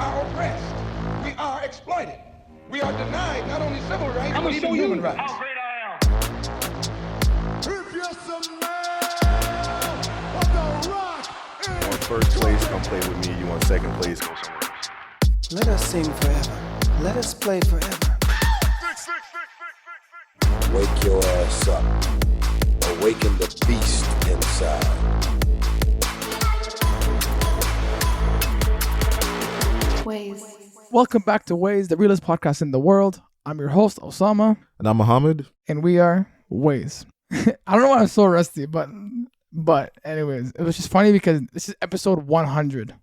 are oppressed. We are exploited. We are denied not only civil rights, but even human rights. How great I am. If you're some man of the rock, You want first place, come play with me. You want second place, go somewhere else. Let us sing forever. Let us play forever. Wake your ass up. Awaken the beast inside. Ways. Welcome back to Ways, the realest podcast in the world. I'm your host, Osama, And I'm Mohammed. and we are Ways. I don't know why I'm so rusty, but anyways, it was just funny because this is episode 100.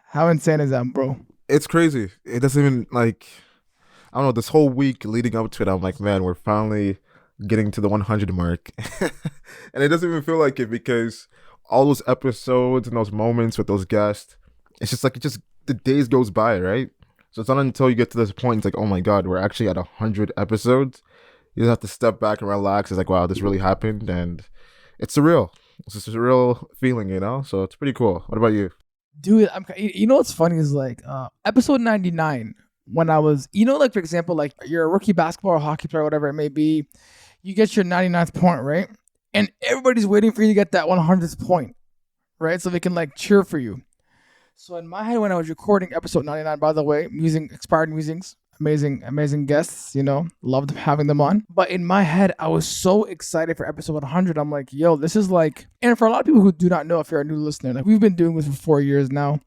How insane is that, bro? It's crazy. It doesn't even I don't know, this whole week leading up to it, I'm like, man, we're finally getting to the 100 mark. And it doesn't even feel like it because all those episodes and those moments with those guests, it's just like, the days goes by, right? So it's not until you get to this point, it's like, oh my God, we're actually at 100 episodes. You just have to step back and relax. It's like, wow, this really happened. And it's surreal. It's just a real feeling, you know? So it's pretty cool. What about you? Dude, you know what's funny is like episode 99, when I was, like, for example, like you're a rookie basketball or hockey player, whatever it may be, you get your 99th point, right? And everybody's waiting for you to get that 100th point, right? So they can like cheer for you. So in my head, when I was recording episode 99, by the way, using Expired Musings, amazing guests, loved having them on. But in my head, I was so excited for episode 100. I'm like, yo, this is like, and for a lot of people who do not know, if you're a new listener, like we've been doing this for 4 years now.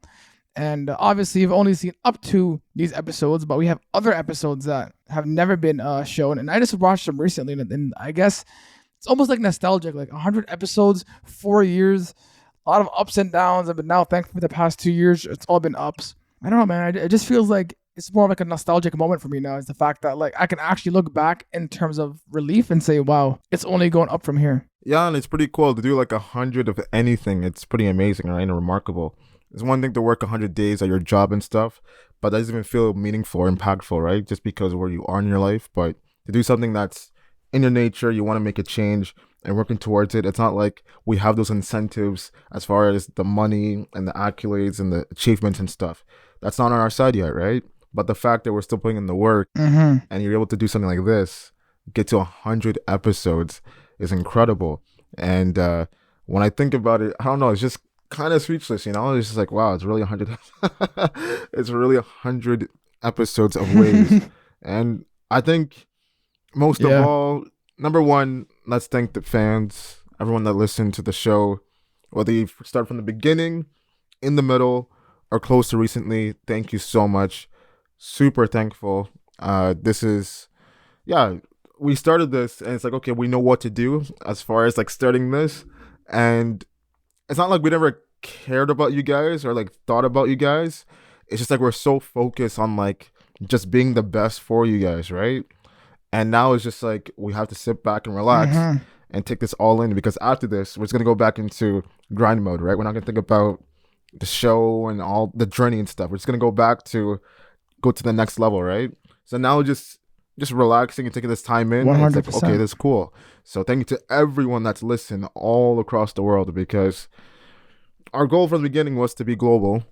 And obviously you've only seen up to these episodes, but we have other episodes that have never been shown. And I just watched them recently. And I guess it's almost like nostalgic, like 100 episodes, 4 years, a lot of ups and downs. But now, thankfully, for the past 2 years, it's all been ups. I don't know, man. It just feels like it's more like a nostalgic moment for me now. Is the fact that like I can actually look back in terms of relief and say, wow, it's only going up from here. Yeah, and it's pretty cool to do like 100 of anything. It's pretty amazing, right? And remarkable. It's one thing to work 100 days at your job and stuff, but that doesn't even feel meaningful or impactful, right? Just because of where you are in your life. But to do something that's in your nature, you want to make a change and working towards it. It's not like we have those incentives as far as the money and the accolades and the achievements and stuff. That's not on our side yet, right? But the fact that we're still putting in the work and you're able to do something like this, get to 100 episodes is incredible. And when I think about it, I don't know, it's just kind of speechless, It's just like, wow, it's really 100. It's really 100 episodes of Ways. And I think most of all, number one, let's thank the fans, everyone that listened to the show, whether you start from the beginning, in the middle, or close to recently. Thank you so much. Super thankful. We started this and it's like, okay, we know what to do as far as like starting this. And it's not like we never cared about you guys or like thought about you guys. It's just like we're so focused on like just being the best for you guys, right? And now it's just like we have to sit back and relax and take this all in, because after this, we're just going to go back into grind mode, right? We're not going to think about the show and all the journey and stuff. We're just going to go to the next level, right? So now just relaxing and taking this time in. 100%. It's like, okay, this is cool. So thank you to everyone that's listened all across the world, because our goal from the beginning was to be global.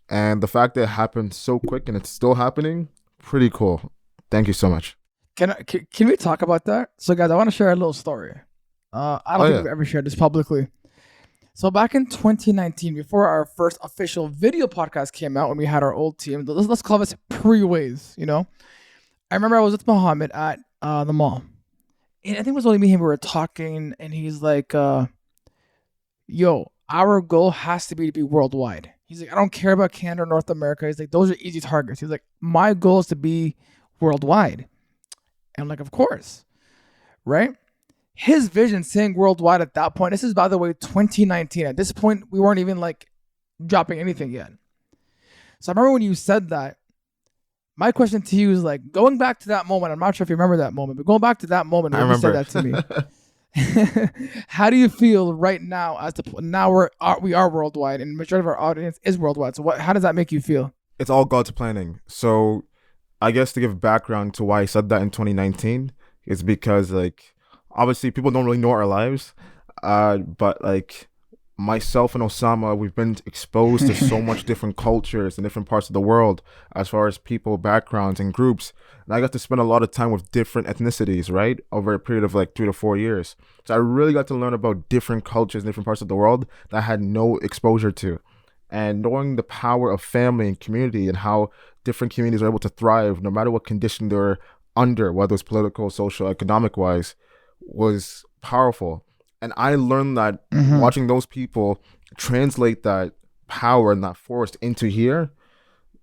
And the fact that it happened so quick and it's still happening, pretty cool. Thank you so much. Can we talk about that? So guys, I want to share a little story. I don't think I've ever shared this publicly. So back in 2019, before our first official video podcast came out, when we had our old team, let's call this pre-Ways, I remember I was with Mohammed at the mall. And I think it was only me and him, we were talking, and he's like, yo, our goal has to be worldwide. He's like, I don't care about Canada or North America. He's like, those are easy targets. He's like, my goal is to be worldwide. And I'm like, of course, right? His vision saying worldwide at that point, this is, by the way, 2019. At this point, we weren't even like dropping anything yet. So I remember when you said that, my question to you is like, going back to that moment, I'm not sure if you remember that moment, but going back to that moment when you said that to me, how do you feel right now we are worldwide and the majority of our audience is worldwide? So how does that make you feel? It's all God's planning. So I guess to give background to why I said that in 2019 is because like, obviously people don't really know our lives, but like myself and Osama, we've been exposed to so much different cultures in different parts of the world as far as people, backgrounds, and groups. And I got to spend a lot of time with different ethnicities, right? Over a period of like 3 to 4 years. So I really got to learn about different cultures in different parts of the world that I had no exposure to. And knowing the power of family and community and how different communities are able to thrive no matter what condition they're under, whether it's political, social, economic wise, was powerful. And I learned that watching those people translate that power and that force into here,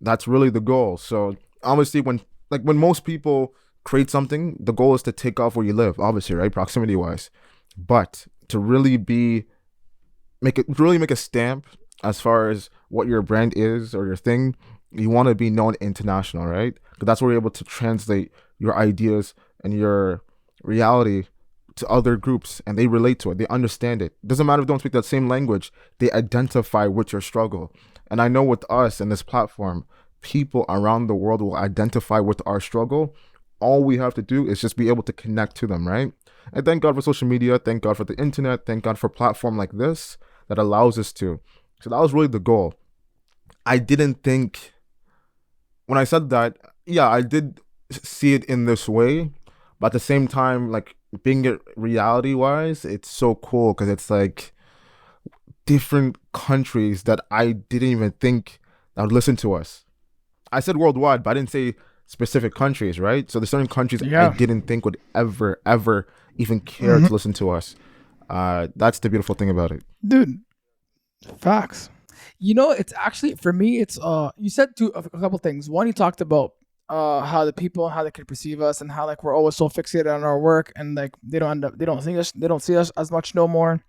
that's really the goal. So obviously when most people create something, the goal is to take off where you live, obviously, right? Proximity wise. But to really make a stamp as far as what your brand is or your thing, you want to be known international, right? Because that's where you're able to translate your ideas and your reality to other groups, and they relate to it. They understand it. Doesn't matter if they don't speak that same language. They identify with your struggle. And I know with us and this platform, people around the world will identify with our struggle. All we have to do is just be able to connect to them, right? And thank God for social media. Thank God for the internet. Thank God for a platform like this that allows us to. So that was really the goal. I didn't think, when I said that, yeah, I did see it in this way. But at the same time, like, being it reality wise, it's so cool because it's like different countries that I didn't even think that would listen to us. I said worldwide, but I didn't say specific countries, right? So there's certain countries I didn't think would ever even care to listen to us. That's the beautiful thing about it, dude. Facts. You know, it's actually, for me, it's you said a couple things. One, you talked about how the people, how they could perceive us, and how like we're always so fixated on our work, and like they don't see us as much no more.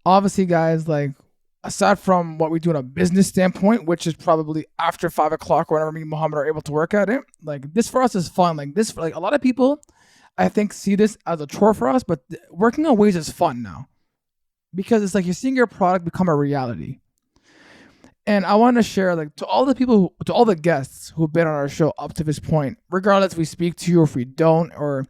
Obviously, guys, like, aside from what we do in a business standpoint, which is probably after 5 o'clock or whenever me and Mohammed are able to work at it, like, this for us is fun. Like, this, like, a lot of people, I think, see this as a chore for us, but working on ways is fun now, because it's like you're seeing your product become a reality. And I want to share, like, to all the guests who've been on our show up to this point, regardless if we speak to you or if we don't, or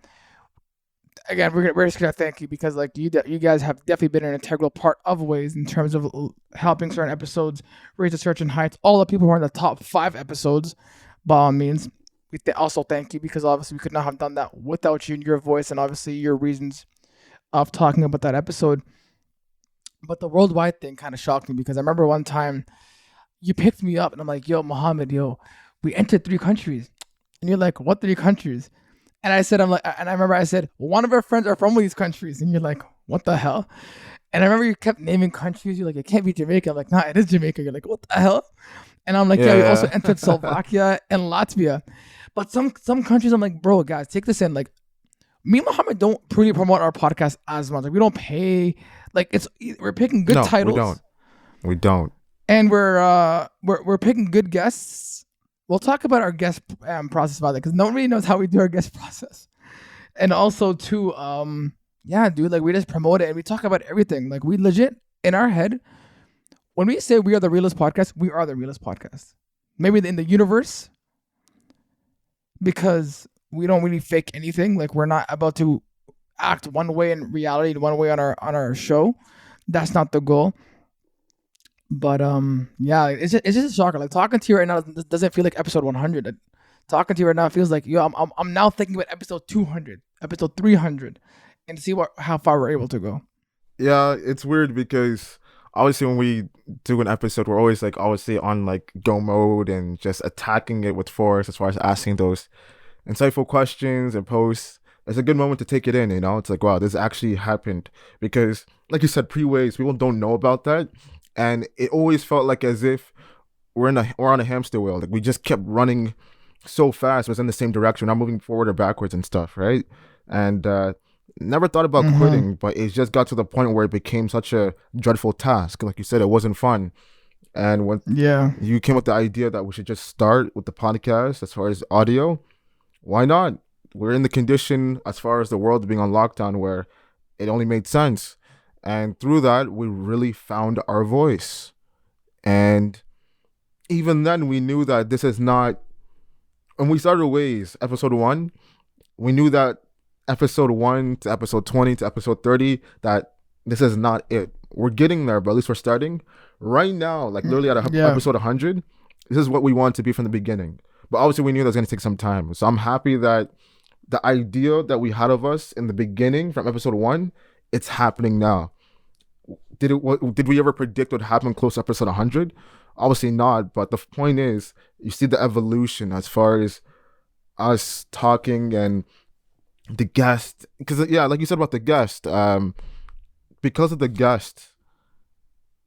again, we're just gonna thank you, because like you guys have definitely been an integral part of Ways in terms of helping certain episodes reach a certain heights. All the people who are in the top 5 episodes, by all means, we also thank you, because obviously we could not have done that without you and your voice, and obviously your reasons of talking about that episode. But the worldwide thing kind of shocked me, because I remember one time you picked me up and I'm like, yo, Mohammed, we entered 3 countries. And you're like, what 3 countries? And I remember I said, one of our friends are from these countries. And you're like, what the hell? And I remember you kept naming countries. You're like, it can't be Jamaica. I'm like, nah, it is Jamaica. You're like, what the hell? And I'm like, yeah, we also entered Slovakia and Latvia. But some countries, I'm like, bro, guys, take this in. Like, me and Mohammed don't really promote our podcast as much. Like, we don't pay. Like, we're picking good titles. We don't. And we're picking good guests. We'll talk about our guest process about that, because no one really knows how we do our guest process. And also too, dude, like, we just promote it and we talk about everything. Like, we legit, in our head, when we say we are the realest podcast, we are the realest podcast. Maybe in the universe, because we don't really fake anything. Like, we're not about to act one way in reality and one way on our show. That's not the goal. But it's just a shocker. Like, talking to you right now doesn't feel like episode 100. Talking to you right now feels like, yo, I'm now thinking about episode 200, episode 300, and see how far we're able to go. Yeah, it's weird because obviously when we do an episode, we're always like obviously on like go mode and just attacking it with force as far as asking those insightful questions and posts. It's a good moment to take it in, you know? It's like, wow, this actually happened, because like you said, pre-Waves, people don't know about that. And it always felt like as if we're on a hamster wheel. Like, we just kept running so fast, it was in the same direction, not moving forward or backwards and stuff, right? And never thought about quitting, but it just got to the point where it became such a dreadful task. Like you said, it wasn't fun. And when you came with the idea that we should just start with the podcast as far as audio, why not? We're in the condition as far as the world being on lockdown where it only made sense. And through that, we really found our voice. And even then, we knew that this is not... When we started Ways, episode 1, we knew that episode 1 to episode 20 to episode 30, that this is not it. We're getting there, but at least we're starting right now. Like literally at episode 100, this is what we want to be from the beginning. But obviously, we knew that was going to take some time. So I'm happy that the idea that we had of us in the beginning from episode 1, it's happening now. Did we ever predict what happened close to episode 100? Obviously not. But the point is, you see the evolution as far as us talking and the guest. Because like you said about the guest, because of the guest.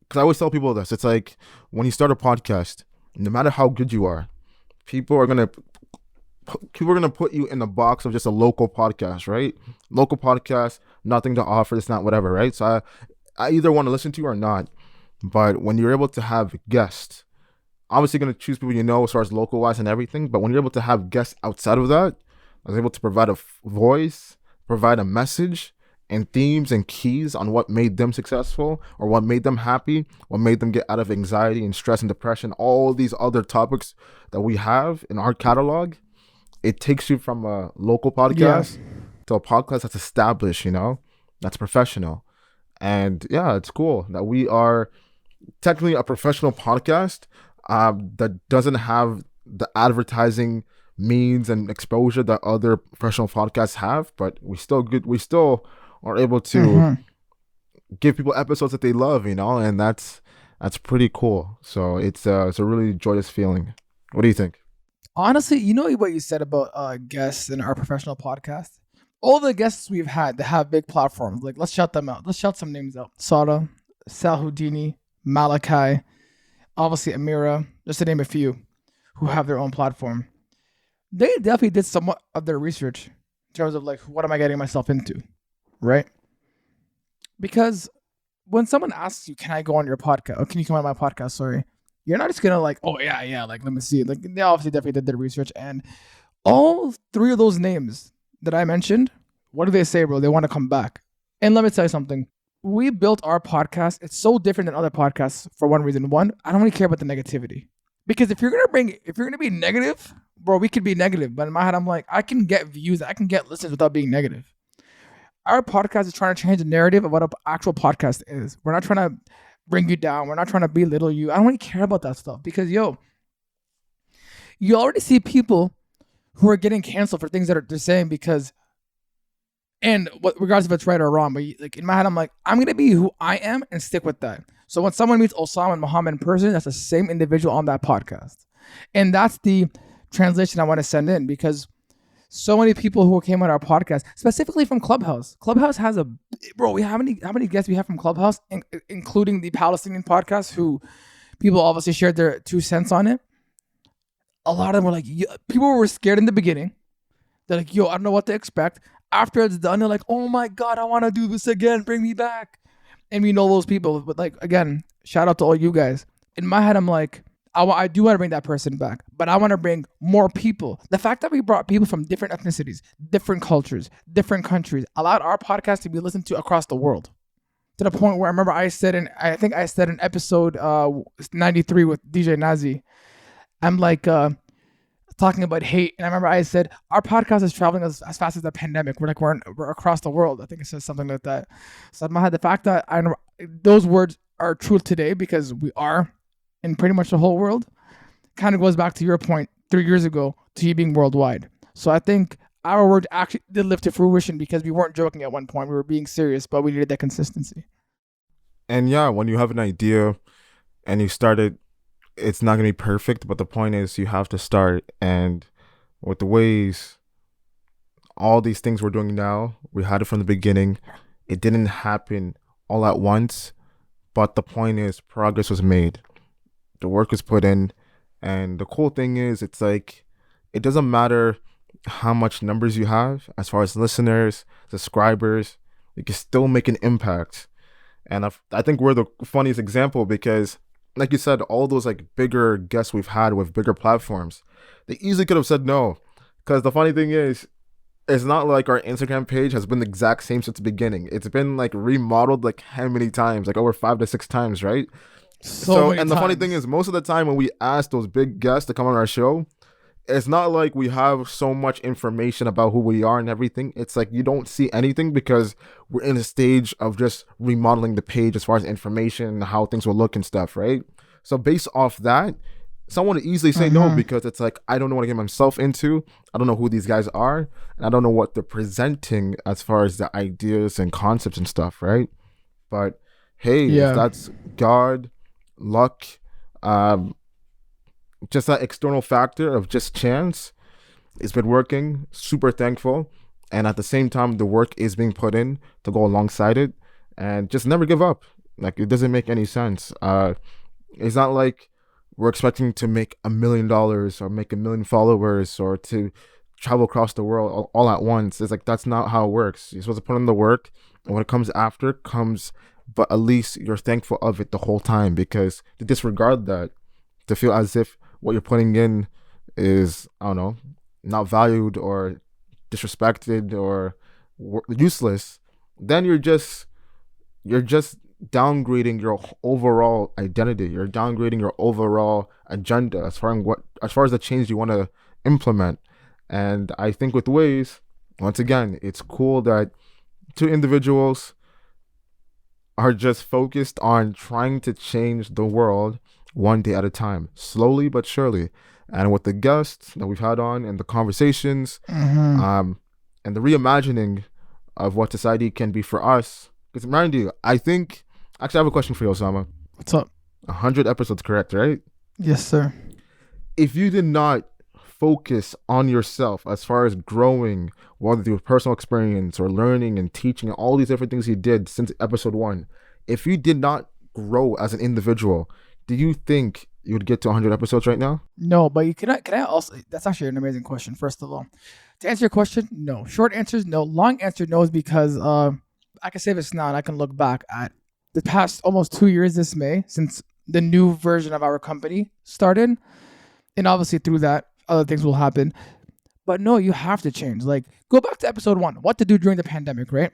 Because I always tell people this. It's like when you start a podcast, no matter how good you are, people are gonna put you in the box of just a local podcast, right? Local podcast, nothing to offer, it's not whatever, right? So I either want to listen to you or not. But when you're able to have guests, obviously going to choose people you know as far as local wise and everything. But when you're able to have guests outside of that, I was able to provide a voice, provide a message and themes and keys on what made them successful or what made them happy, what made them get out of anxiety and stress and depression, all these other topics that we have in our catalog. It takes you from a local podcast to a podcast that's established, that's professional. And it's cool that we are technically a professional podcast that doesn't have the advertising means and exposure that other professional podcasts have, but we still are able to give people episodes that they love, and that's pretty cool. So it's a really joyous feeling. What do you think? Honestly, you know what you said about guests in our professional podcast? All the guests we've had that have big platforms, like let's shout them out. Let's shout some names out. Sada, Salhoudini, Malachi, obviously Amira, just to name a few, who have their own platform. They definitely did somewhat of their research in terms of like, what am I getting myself into, right? Because when someone asks you, can I go on your podcast? Or can you come on my podcast? Sorry. You're not just going to like, oh yeah, like, let me see. Like, they obviously definitely did their research. And all three of those names that I mentioned, what do they say, bro? They want to come back. And let me tell you something. We built our podcast. It's so different than other podcasts for one reason. One, I don't really care about the negativity. Because if you're gonna be negative, bro, we could be negative. But in my head, I'm like, I can get views, I can get listens without being negative. Our podcast is trying to change the narrative of what an actual podcast is. We're not trying to bring you down. We're not trying to belittle you. I don't really care about that stuff because, you already see people who are getting canceled for things that they're saying because, and regardless if it's right or wrong, but like in my head, I'm like, I'm going to be who I am and stick with that. So when someone meets Osama and Mohammed in person, that's the same individual on that podcast. And that's the translation I want to send in because so many people who came on our podcast, specifically from Clubhouse. Clubhouse has how many guests we have from Clubhouse, including the Palestinian podcast, who people obviously shared their 2 cents on it. A lot of them were like, people were scared in the beginning. They're like, I don't know what to expect. After it's done, they're like, oh my God, I want to do this again. Bring me back. And we know those people. But like, again, shout out to all you guys. In my head, I'm like, I do want to bring that person back, but I want to bring more people. The fact that we brought people from different ethnicities, different cultures, different countries, allowed our podcast to be listened to across the world. To the point where I remember I said in episode 93 with DJ Nazi, I'm like talking about hate, and I remember I said our podcast is traveling as fast as the pandemic. We're across the world. I think it says something like that. So in my head, the fact that those words are true today because we are in pretty much the whole world, kind of goes back to your point 3 years ago to you being worldwide. So I think our word actually did live to fruition because we weren't joking at one point. We were being serious, but we needed that consistency. And when you have an idea and you started, it's not going to be perfect, but the point is you have to start. And with the ways, all these things we're doing now, we had it from the beginning. It didn't happen all at once, but the point is progress was made. The work was put in, and the cool thing is it's like it doesn't matter how much numbers you have as far as listeners, subscribers, you can still make an impact. And I think we're the funniest example because, like you said, all those like bigger guests we've had with bigger platforms, they easily could have said no. Because the funny thing is, it's not like our Instagram page has been the exact same since the beginning. It's been like remodeled like how many times? Like over 5 to 6 times, right? So and the funny thing is, most of the time when we ask those big guests to come on our show, it's not like we have so much information about who we are and everything. It's like you don't see anything because we're in a stage of just remodeling the page as far as information and how things will look and stuff, right? So based off that, someone would easily say no, because it's like, I don't know what to get myself into. I don't know who these guys are, and I don't know what they're presenting as far as the ideas and concepts and stuff, right? But hey, if that's God, luck, just that external factor of just chance, it's been working. Super thankful. And at the same time, the work is being put in to go alongside it, and just never give up. Like, it doesn't make any sense. It's not like we're expecting to make $1 million or make 1 million followers or to travel across the world all at once. It's like, that's not how it works. You're supposed to put in the work, and when it comes after, comes, but at least you're thankful of it the whole time, because to disregard that, to feel as if what you're putting in is, I don't know, not valued or disrespected or useless, then you're just downgrading your overall identity. You're downgrading your overall agenda as far as the change you want to implement. And I think with Ways, once again, it's cool that two individuals are just focused on trying to change the world one day at a time, slowly but surely. And with the guests that we've had on and the conversations, and the reimagining of what society can be for us. Because mind you, actually, I have a question for you, Osama. What's up? 100 episodes, correct, right? Yes, sir. If you did not focus on yourself as far as growing, whether through personal experience or learning and teaching and all these different things you did since episode 1, if you did not grow as an individual, do you think you would get to 100 episodes right now? No, but can I also, that's actually an amazing question, first of all. To answer your question, no. Short answer is no. Long answer, no, is because I can say this now and I can look back at the past almost 2 years this May since the new version of our company started. And obviously through that, other things will happen. But no, you have to change. Like, go back to episode 1, what to do during the pandemic, right?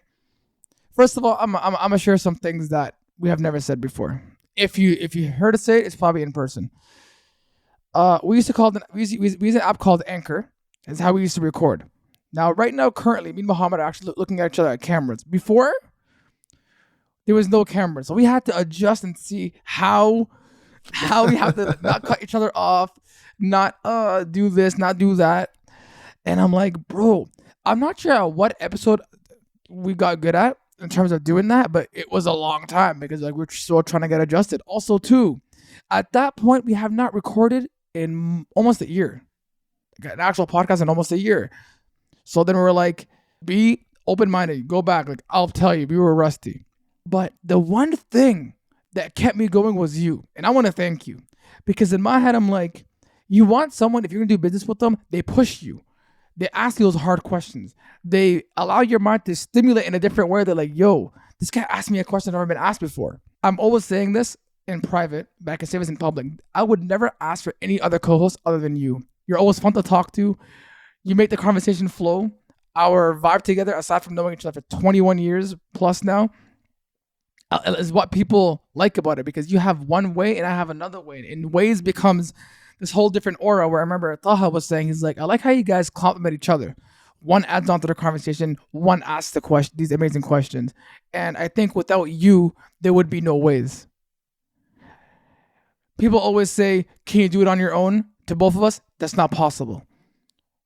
First of all, I'm going to share some things that we have never said before. If you heard us say it, it's probably in person. We used an app called Anchor. It's how we used to record. Now, right now, currently, me and Mohammed are actually looking at each other at cameras. Before, there was no camera, so we had to adjust and see how we have to not cut each other off, not do this, not do that. And I'm like, bro, I'm not sure what episode we got good at in terms of doing that, but it was a long time because like we're still trying to get adjusted. Also, too, at that point, we have not recorded in almost a year, like an actual podcast in almost a year. So then we're like, be open-minded, go back. Like, I'll tell you, we were rusty. But the one thing that kept me going was you. And I want to thank you. Because in my head, I'm like, you want someone, if you're going to do business with them, they push you. They ask you those hard questions. They allow your mind to stimulate in a different way. They're like, yo, this guy asked me a question I've never been asked before. I'm always saying this in private, but I can say this in public. I would never ask for any other co-host other than you. You're always fun to talk to. You make the conversation flow. Our vibe together, aside from knowing each other for 21 years plus now, is what people like about it, because you have one way and I have another way. And Ways becomes this whole different aura where I remember Taha was saying, he's like, I like how you guys compliment each other. One adds on to the conversation, one asks these amazing questions. And I think without you, there would be no Ways. People always say, can you do it on your own? To both of us, that's not possible.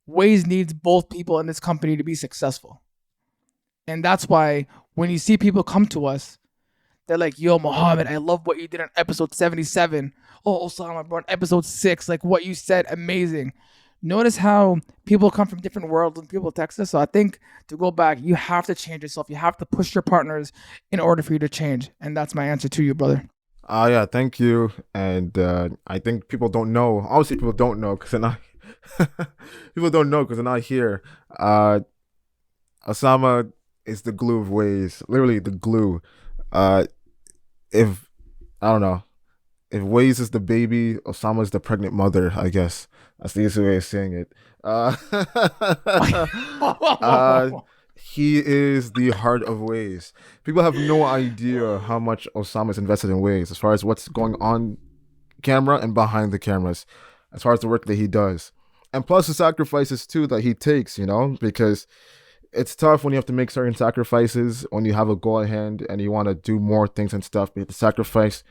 Ways needs both people in this company to be successful. And that's why when you see people come to us, they're like, yo, Mohammed, I love what you did on episode 77. Oh, Osama, bro, on episode 6, like what you said, amazing. Notice how people come from different worlds and people text us. So I think to go back, you have to change yourself. You have to push your partners in order for you to change. And that's my answer to you, brother. Yeah, thank you. And I think people don't know. Obviously, people don't know because they're not. People don't know because they're not here. Osama is the glue of Ways. Literally the glue. If I don't know, if Ways is the baby, Osama is the pregnant mother. I guess that's the easy way of saying it. He is the heart of Ways. People have no idea how much Osama is invested in Ways, as far as what's going on camera and behind the cameras, as far as the work that he does. And plus the sacrifices too that he takes, because it's tough when you have to make certain sacrifices when you have a goal at hand and you want to do more things and stuff, but you have to sacrifice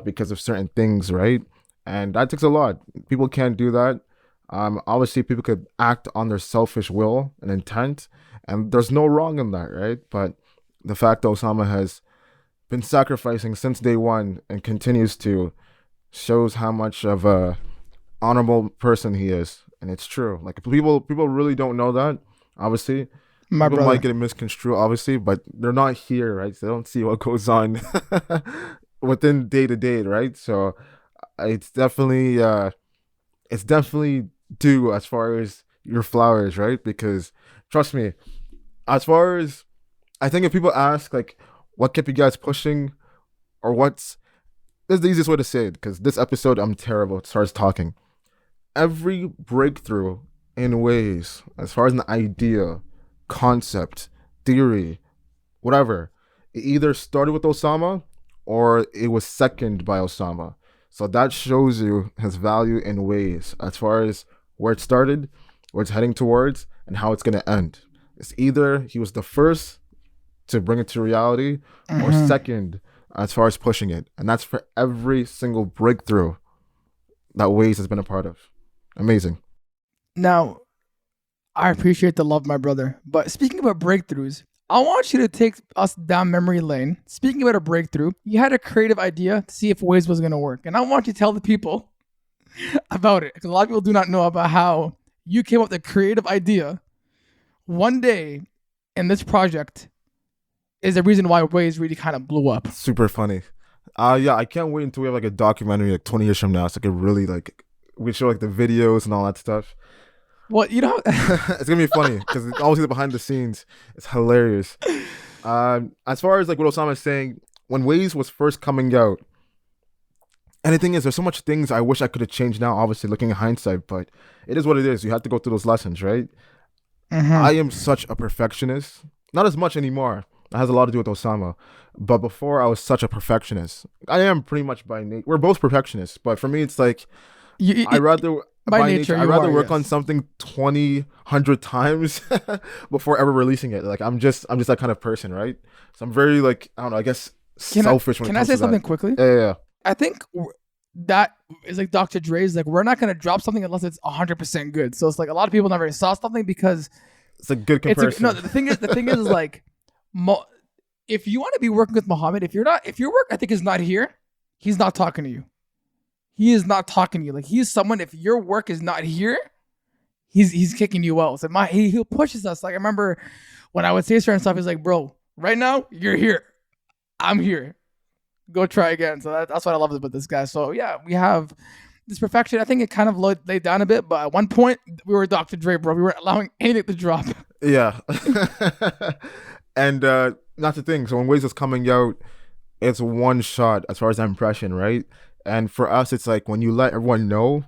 because of certain things, right? And that takes a lot. People can't do that. Obviously, people could act on their selfish will and intent, and there's no wrong in that, right? But the fact that Osama has been sacrificing since day one and continues to shows how much of a honorable person he is, and it's true. Like people really don't know that. Obviously, people might get it misconstrued, obviously, but they're not here, right? So they don't see what goes on within day to day, right? So it's definitely due as far as your flowers, right? Because trust me, as far as I think if people ask like what kept you guys pushing or this is the easiest way to say it, because this episode I'm terrible as far as talking. Every breakthrough in ways as far as an idea, concept, theory, whatever, it either started with Osama or it was seconded by Osama. So that shows you his value in ways as far as where it started, where it's heading towards, and how it's going to end. It's either he was the first to bring it to reality or second as far as pushing it. And that's for every single breakthrough that Waze has been a part of. Amazing. Now, I appreciate the love, my brother. But speaking about breakthroughs, I want you to take us down memory lane. Speaking about a breakthrough, you had a creative idea to see if Waze was going to work. And I want you to tell the people about it. Because a lot of people do not know about how you came up with a creative idea one day in this project is the reason why Waze really kind of blew up. Super funny. Yeah, I can't wait until we have like a documentary like 20 years from now. So I could really we show like the videos and all that stuff. Well, it's gonna be funny because it's always the behind the scenes. It's hilarious. As far as like what Osama is saying, when Waze was first coming out, and the thing is, there's so much things I wish I could have changed now. Obviously, looking at hindsight, but it is what it is. You have to go through those lessons, right? I am such a perfectionist. Not as much anymore. That has a lot to do with Osama. But before, I was such a perfectionist. I am pretty much by nature. We're both perfectionists, but for me, it's like I rather. By nature, I'd rather work on something 100 times before ever releasing it. Like I'm just that kind of person, right? So I'm very like, I don't know, I guess selfish when it comes to that. Can I say something quickly? Yeah. I think that is like Dr. Dre's, like we're not going to drop something unless it's 100% good. So it's like a lot of people never saw something because it's a good comparison. The thing is like, if you want to be working with Mohammed, if your work ethic is not here, he's not talking to you. He is not talking to you. Like he's someone, if your work is not here, he's kicking you out. So he pushes us. Like I remember when I would say certain stuff, he's like, bro, right now you're here. I'm here. Go try again. So that's what I love about this guy. So yeah, we have this perfection. I think it kind of laid down a bit, but at one point we were Dr. Dre, bro. We weren't allowing anything to drop. Yeah. And that's the thing. So when Waze was coming out, it's one shot as far as that impression, right? And for us, it's like when you let everyone know,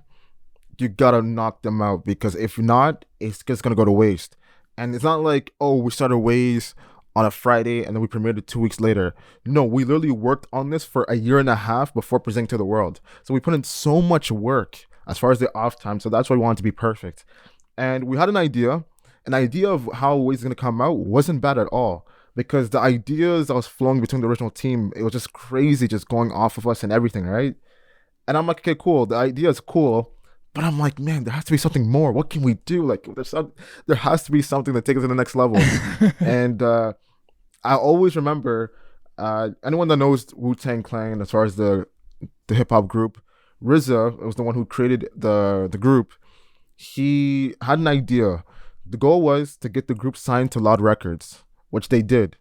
you gotta knock them out, because if not, it's just gonna go to waste. And it's not like, oh, we started Waze on a Friday and then we premiered it 2 weeks later. No, we literally worked on this for a year and a half before presenting to the world. So we put in so much work as far as the off time. So that's why we wanted to be perfect. And we had an idea of how Waze is gonna come out wasn't bad at all. Because the ideas that was flowing between the original team, it was just crazy, just going off of us and everything, right? And I'm like, okay, cool. The idea is cool, but I'm like, man, there has to be something more. What can we do? Like, there has to be something that takes us to the next level. And I always remember, anyone that knows Wu-Tang Clan as far as the hip hop group, RZA was the one who created the group. He had an idea. The goal was to get the group signed to Loud Records, which they did.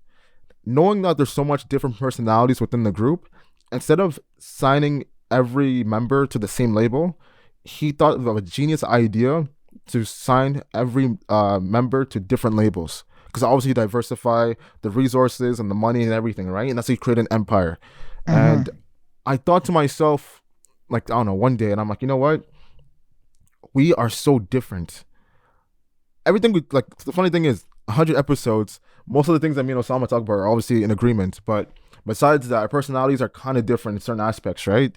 Knowing that there's so much different personalities within the group, instead of signing every member to the same label, he thought of a genius idea to sign every member to different labels. Because obviously you diversify the resources and the money and everything, right? And that's how you create an empire. And I thought to myself, like, I don't know, one day, and I'm like, you know what? We are so different. Everything we, like, the funny thing is, 100 episodes, most of the things that me and Osama talk about are obviously in agreement, but besides that, our personalities are kind of different in certain aspects, right?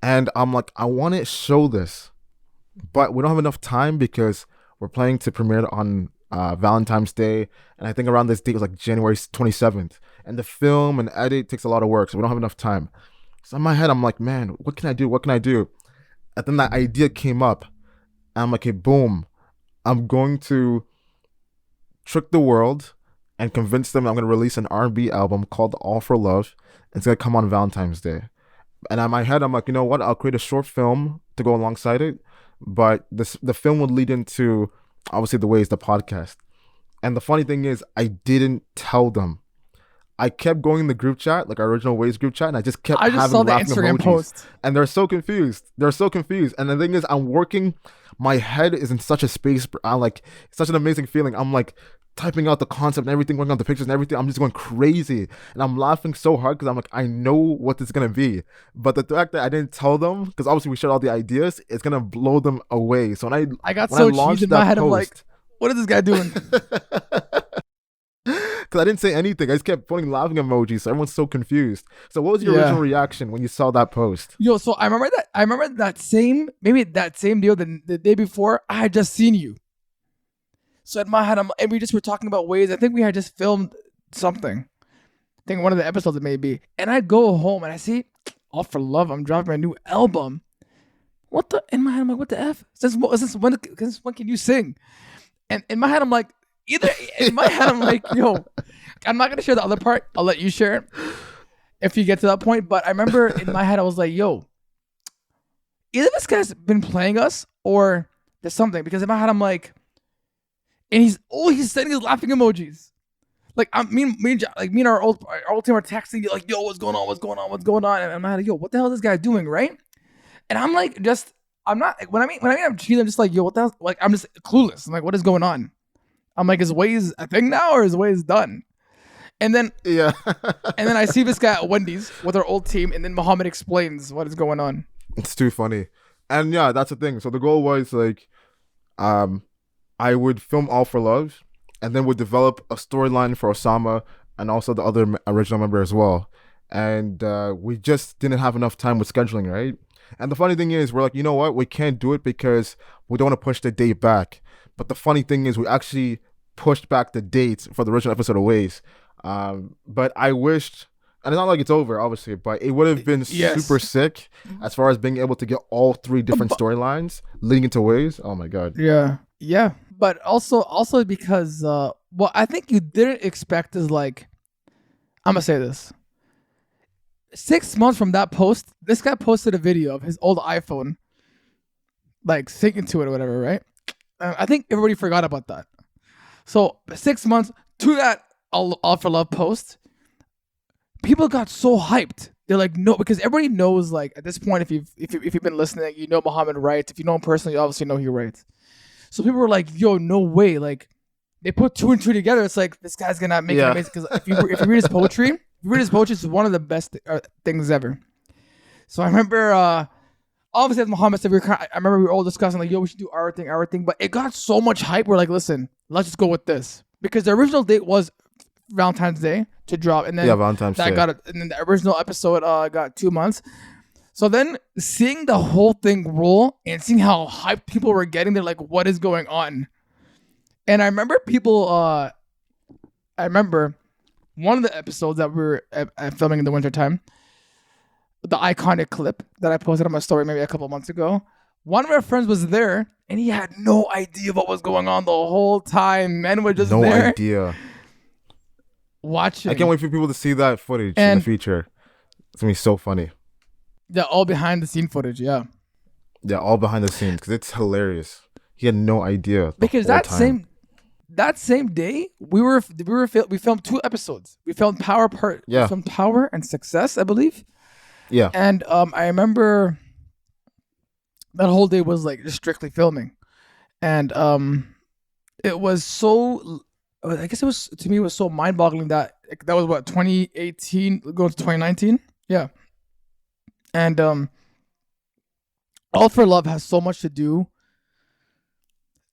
And I'm like, I want to show this but we don't have enough time because we're planning to premiere it on Valentine's Day, and I think around this date was like January 27th. And the film and edit takes a lot of work, so we don't have enough time. So in my head, I'm like, man, what can I do? What can I do? And then that idea came up, and I'm like, hey, boom, I'm going to trick the world and convince them I'm going to release an R&B album called All for Love. And it's going to come on Valentine's Day. And in my head, I'm like, you know what? I'll create a short film to go alongside it. But the film would lead into, obviously, the Ways, the podcast. And the funny thing is, I didn't tell them. I kept going in the group chat, like our original Ways group chat, and I just having saw the laughing Instagram emojis. post. And they're so confused. And the thing is, I'm working. My head is in such a space. I'm like, it's such an amazing feeling. I'm like typing out the concept and everything, working on the pictures and everything. I'm just going crazy. And I'm laughing so hard because I'm like, I know what this is going to be. But the fact that I didn't tell them, because obviously we shared all the ideas, it's going to blow them away. So when I got so cheesed in my head. I'm like, what is this guy doing? Because I didn't say anything. I just kept putting laughing emojis. So everyone's so confused. So what was your original reaction when you saw that post? Yo, so I remember that same deal the day before, I had just seen you. So in my head, and we just were talking about Ways. I think we had just filmed something. I think one of the episodes it may be. And I go home and I see All for Love. I'm dropping a new album. What the? In my head, I'm like, what the F? Since when can you sing? And in my head, I'm like, yo, I'm not going to share the other part. I'll let you share it if you get to that point. But I remember in my head, I was like, yo, either this guy's been playing us or there's something. Because in my head, I'm like, and he's sending his laughing emojis. Like, me and our old team are texting, like, yo, what's going on? And I'm like, yo, what the hell is this guy doing, right? And I'm like, I'm not, when I mean I'm cheating, I'm just like, yo, what the hell? Like, I'm just clueless. I'm like, what is going on? I'm like, is Ways a thing now or is Ways done? And then and then I see this guy at Wendy's with our old team, and then Mohammed explains what is going on. It's too funny. And yeah, that's the thing. So the goal was like, I would film All for Love, and then would develop a storyline for Osama and also the other original member as well. And we just didn't have enough time with scheduling, right? And the funny thing is, we're like, you know what? We can't do it because we don't want to push the date back. But the funny thing is, we actually pushed back the dates for the original episode of Ways. But I wished, and it's not like it's over, obviously, but it would have been super sick as far as being able to get all three different storylines leading into Ways. Oh my God. Yeah. But also because, what I think you didn't expect is like, I'm going to say this. 6 months from that post, this guy posted a video of his old iPhone, like singing to it or whatever, right? I think everybody forgot about that. So 6 months to that All for Love post, people got so hyped. They're like, no, because everybody knows, like, at this point, if you've been listening, you know Mohammed writes. If you know him personally, you obviously know he writes. So people were like, yo, no way. Like, they put 2 and 2 together. It's like, this guy's gonna make it amazing. Because if you read his poetry, it's one of the best things ever. So I remember, obviously, as Mohammed said, I remember we were all discussing, like, yo, we should do our thing. But it got so much hype. We're like, listen, let's just go with this. Because the original date was Valentine's Day to drop. And then Valentine's Day. And then the original episode got 2 months. So then seeing the whole thing roll and seeing how hyped people were getting, they're like, what is going on? And I remember one of the episodes that we were filming in the wintertime, the iconic clip that I posted on my story maybe a couple months ago. One of our friends was there, and he had no idea what was going on the whole time. Men were just there. No idea. Watching. I can't wait for people to see that footage in the future. It's going to be so funny. Yeah, all behind the scene footage, yeah. Yeah, all behind the scenes, because it's hilarious. He had no idea. Because that same day, we filmed 2 episodes. We filmed We filmed Power and Success, I believe. Yeah. And I remember that whole day was like just strictly filming. And it was so, I guess to me, it was so mind-boggling that was what, 2018 going to 2019? Yeah. And All for Love has so much to do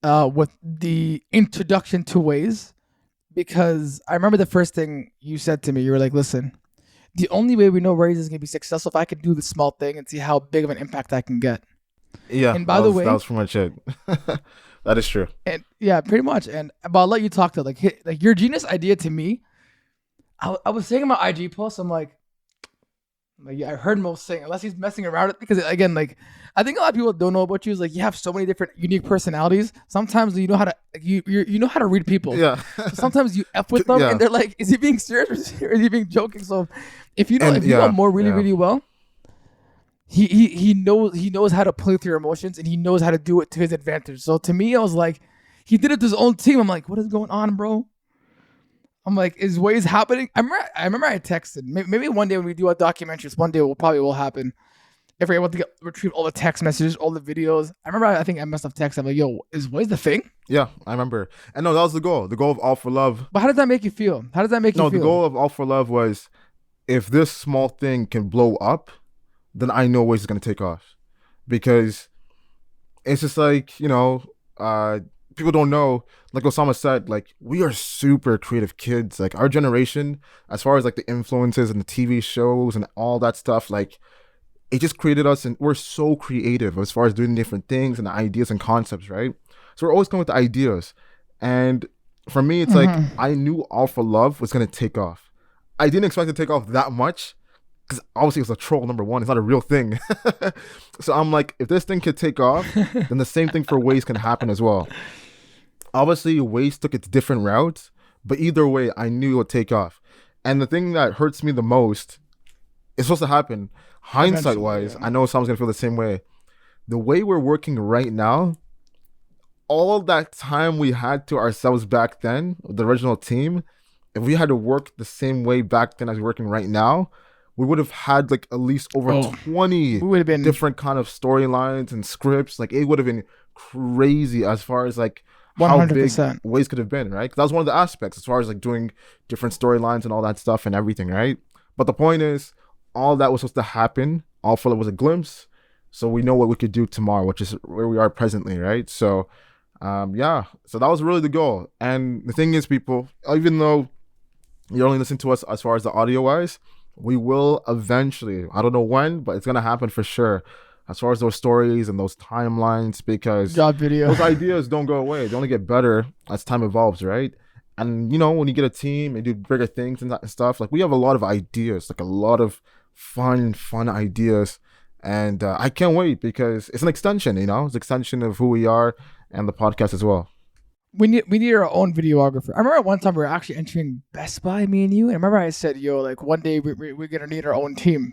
with the introduction to Ways, because I remember the first thing you said to me, you were like, listen, the only way we know Ways is going to be successful if I can do the small thing and see how big of an impact I can get. Yeah, And by the way, that was pretty much it. That is true. and yeah, pretty much. And but I'll let you talk to like your genius idea to me. I was saying in my IG post, I'm like, yeah, I heard Mo saying, unless he's messing around with it, because again, like, I think a lot of people don't know about you is like you have so many different unique personalities. Sometimes you know how to you know how to read people. Yeah. So sometimes you f with them, Yeah. and they're like, is he being serious or is he being joking? So if you know Mo really well, he knows how to play with your emotions, and he knows how to do it to his advantage. So to me, I was like, he did it to his own team. I'm like, what is going on, bro? I'm like, is ways happening? I remember I texted. Maybe one day when we do our documentaries, one day will happen. If we're able to retrieve all the text messages, all the videos. I think I must have texted. I'm like, yo, is ways the thing? Yeah, I remember. And no, that was the goal. The goal of All for Love. But how does that make you feel? How does that make you feel? No, the goal of All for Love was, if this small thing can blow up, then I know ways it's gonna take off. Because it's just like, people don't know, like Osama said, like, we are super creative kids. Like, our generation, as far as like the influences and the TV shows and all that stuff, like, it just created us, and we're so creative as far as doing different things and ideas and concepts, right? So we're always coming with the ideas. And for me, it's like, I knew All for Love was gonna take off. I didn't expect it to take off that much, because obviously it's a troll, number one. It's not a real thing. So I'm like, if this thing could take off, then the same thing for Waze can happen as well. Obviously, Waze took its different routes, but either way, I knew it would take off. And the thing that hurts me the most is supposed to happen, hindsight-wise, I know someone's going to feel the same way. The way we're working right now, all of that time we had to ourselves back then, the original team, if we had to work the same way back then as we're working right now, we would have had like at least over 20 different kind of storylines and scripts. Like, it would have been crazy as far as like 100%. How big Ways could have been, right? 'Cause that was one of the aspects as far as like doing different storylines and all that stuff and everything, right? But the point is, all that was supposed to happen. All for It was a glimpse, so we know what we could do tomorrow, which is where we are presently, right? So, so that was really the goal. And the thing is, people, even though you only listen to us as far as the audio wise, we will eventually, I don't know when, but it's gonna happen for sure, as far as those stories and those timelines, because those ideas don't go away. They only get better as time evolves, right? And when you get a team and do bigger things and that stuff, like, we have a lot of ideas, like a lot of fun ideas. And I can't wait, because it's an extension, it's an extension of who we are and the podcast as well. We need our own videographer. I remember one time we were actually entering Best Buy, me and you, and I remember I said, yo, like, one day we're gonna need our own team.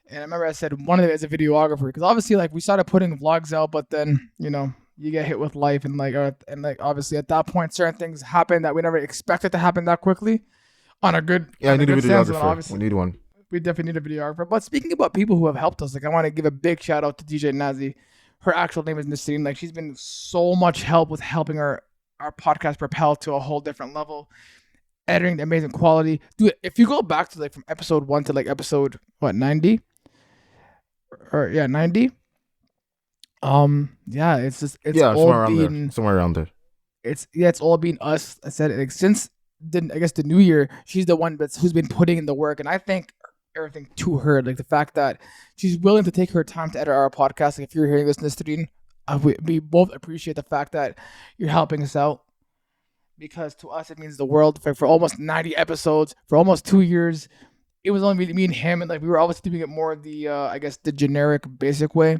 And I remember I said one of them is a videographer, because obviously, like, we started putting vlogs out, but then you get hit with life, and like obviously at that point certain things happen that we never expected to happen that quickly. On a good I need a videographer. We need one. We definitely need a videographer. But speaking about people who have helped us, like, I want to give a big shout out to DJ Nazi. Her actual name is Nasreen. Like, she's been so much help with helping our podcast propel to a whole different level. Editing the amazing quality. Dude, if you go back to like from episode 1 to like episode 90? Or 90? It's just somewhere around there. It's all been us. I said, like, since the new year, she's the one who's been putting in the work, and I think everything to her, like the fact that she's willing to take her time to edit our podcast. Like, if you're hearing this, Nisreen, we both appreciate the fact that you're helping us out, because to us it means the world. For almost 90 episodes, for almost 2 years, it was only me and him, and like we were always doing it more the the generic basic way.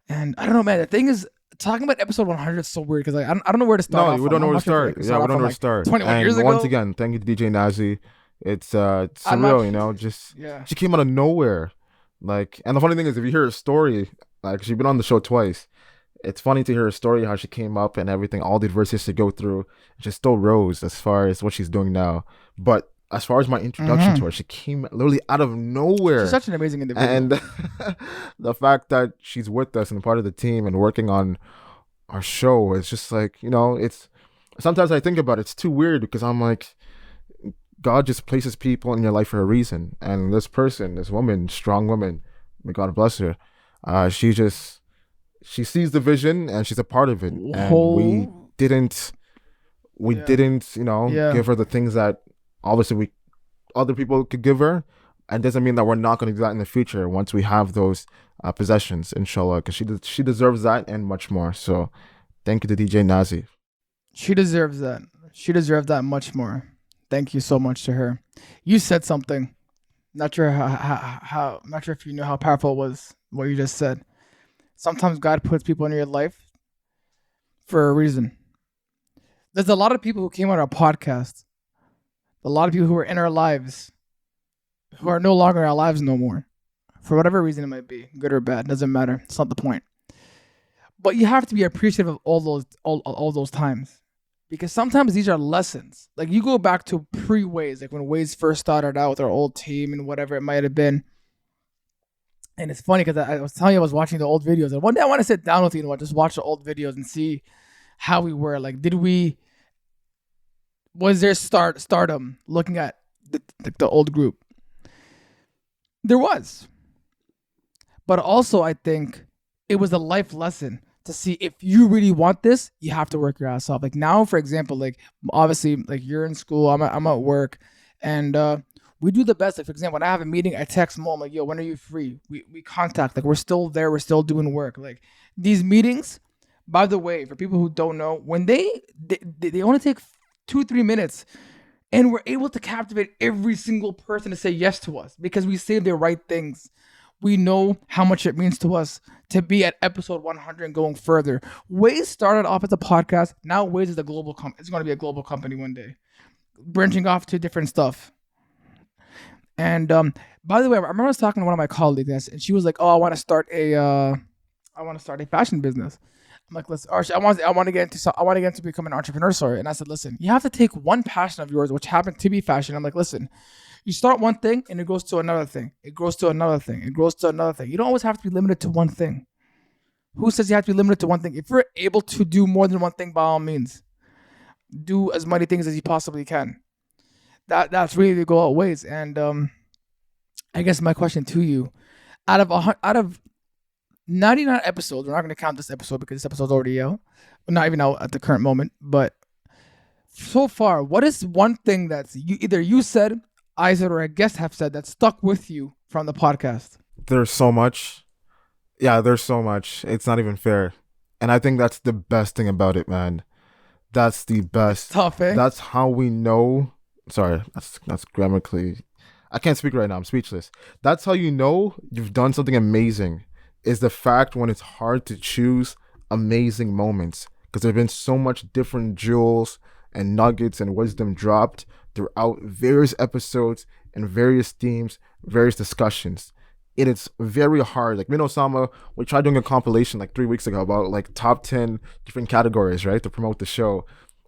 And I don't know, man. The thing is, talking about episode 100 is so weird, because like I don't know where to start. No, we don't know where to start. Yeah, we don't know where to start. 21 years ago. Once again, thank you to DJ Nazi. It's surreal, she came out of nowhere. Like, and the funny thing is, if you hear her story, like, she's been on the show twice. It's funny to hear her story, how she came up and everything, all the adversity she go through. She still rose as far as what she's doing now. But as far as my introduction to her, she came literally out of nowhere. She's such an amazing individual. And the fact that she's with us and part of the team and working on our show, it's just like, it's sometimes I think about it, it's too weird, because I'm like, God just places people in your life for a reason. And this woman, strong woman, may God bless her, she sees the vision and she's a part of it. And we didn't give her the things that obviously other people could give her. And doesn't mean that we're not going to do that in the future once we have those possessions, inshallah, because she deserves that and much more. So thank you to DJ Nazi. She deserves that. She deserves that much more. Thank you so much to her. You said something. Not sure how not sure if you know how powerful it was what you just said. Sometimes God puts people in your life for a reason. There's a lot of people who came on our podcast. A lot of people who are in our lives who are no longer in our lives no more. For whatever reason it might be, good or bad, doesn't matter. It's not the point. But you have to be appreciative of all those times. Because sometimes these are lessons. Like you go back to pre-Waze, like when Waze first started out with our old team and whatever it might have been. And it's funny because I was telling you I was watching the old videos. And one day I want to sit down with you and just watch the old videos and see how we were. Like, was there stardom looking at the old group? There was. But also I think it was a life lesson to see if you really want this, you have to work your ass off. Like now, for example, like obviously like you're in school, I'm at work, and we do the best. Like for example, when I have a meeting, I text Mom like, yo, when are you free? We contact, like we're still there, we're still doing work. Like these meetings, by the way, for people who don't know, when they only take 2-3 minutes, and we're able to captivate every single person to say yes to us because we say the right things. We know how much it means to us to be at episode 100 and going further. Waze started off as a podcast. Now Waze is a global company. It's going to be a global company one day, branching off to different stuff. And by the way, I remember I was talking to one of my colleagues, and she was like, "Oh, I want to start a fashion business." I'm like, "Listen, Archie, I want to get into become an entrepreneur." Sorry, and I said, "Listen, you have to take one passion of yours, which happened to be fashion." I'm like, "Listen. You start one thing and it goes to another thing. It grows to another thing. It grows to another thing. You don't always have to be limited to one thing. Who says you have to be limited to one thing? If you're able to do more than one thing, by all means, do as many things as you possibly can. That's really the goal always. And I guess my question to you, out of 99 episodes, we're not going to count this episode because this episode's already out. Not even out at the current moment, but so far, what is one thing that's either you said, I said, or a guest have said that stuck with you from the podcast? There's so much. Yeah, there's so much. It's not even fair. And I think that's the best thing about it, man. That's the best. It's tough, eh? That's how we know. Sorry, that's grammatically. I can't speak right now. I'm speechless. That's how you know you've done something amazing. Is the fact when it's hard to choose amazing moments. Because there have been so much different jewels and nuggets and wisdom dropped throughout various episodes and various themes, various discussions. It is very hard. Like me and Osama, we tried doing a compilation like 3 weeks ago about like top 10 different categories, right, to promote the show.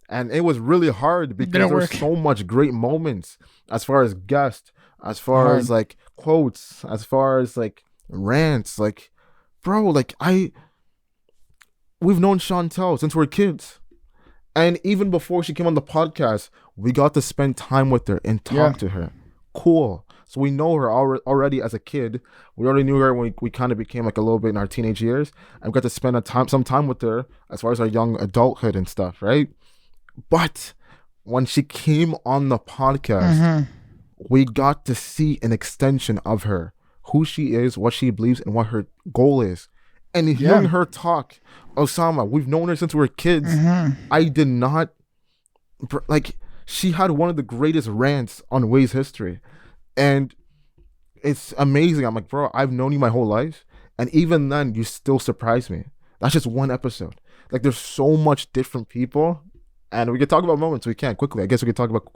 And it was really hard because there's so much great moments as far as guests, as far as like quotes, as far as like rants. Like, bro, like we've known Chantel since we're kids. And even before she came on the podcast, we got to spend time with her and talk to her. Cool. So we know her already as a kid. We already knew her when we kind of became like a little bit in our teenage years. And we got to spend some time with her as far as our young adulthood and stuff, right? But when she came on the podcast, we got to see an extension of her, who she is, what she believes, and what her goal is. And hearing her talk, Osama, we've known her since we were kids. I did not, like, she had one of the greatest rants on Waze history. And it's amazing. I'm like, bro, I've known you my whole life. And even then, you still surprise me. That's just one episode. Like, there's so much different people. And we could talk about moments. We can quickly. I guess we could talk about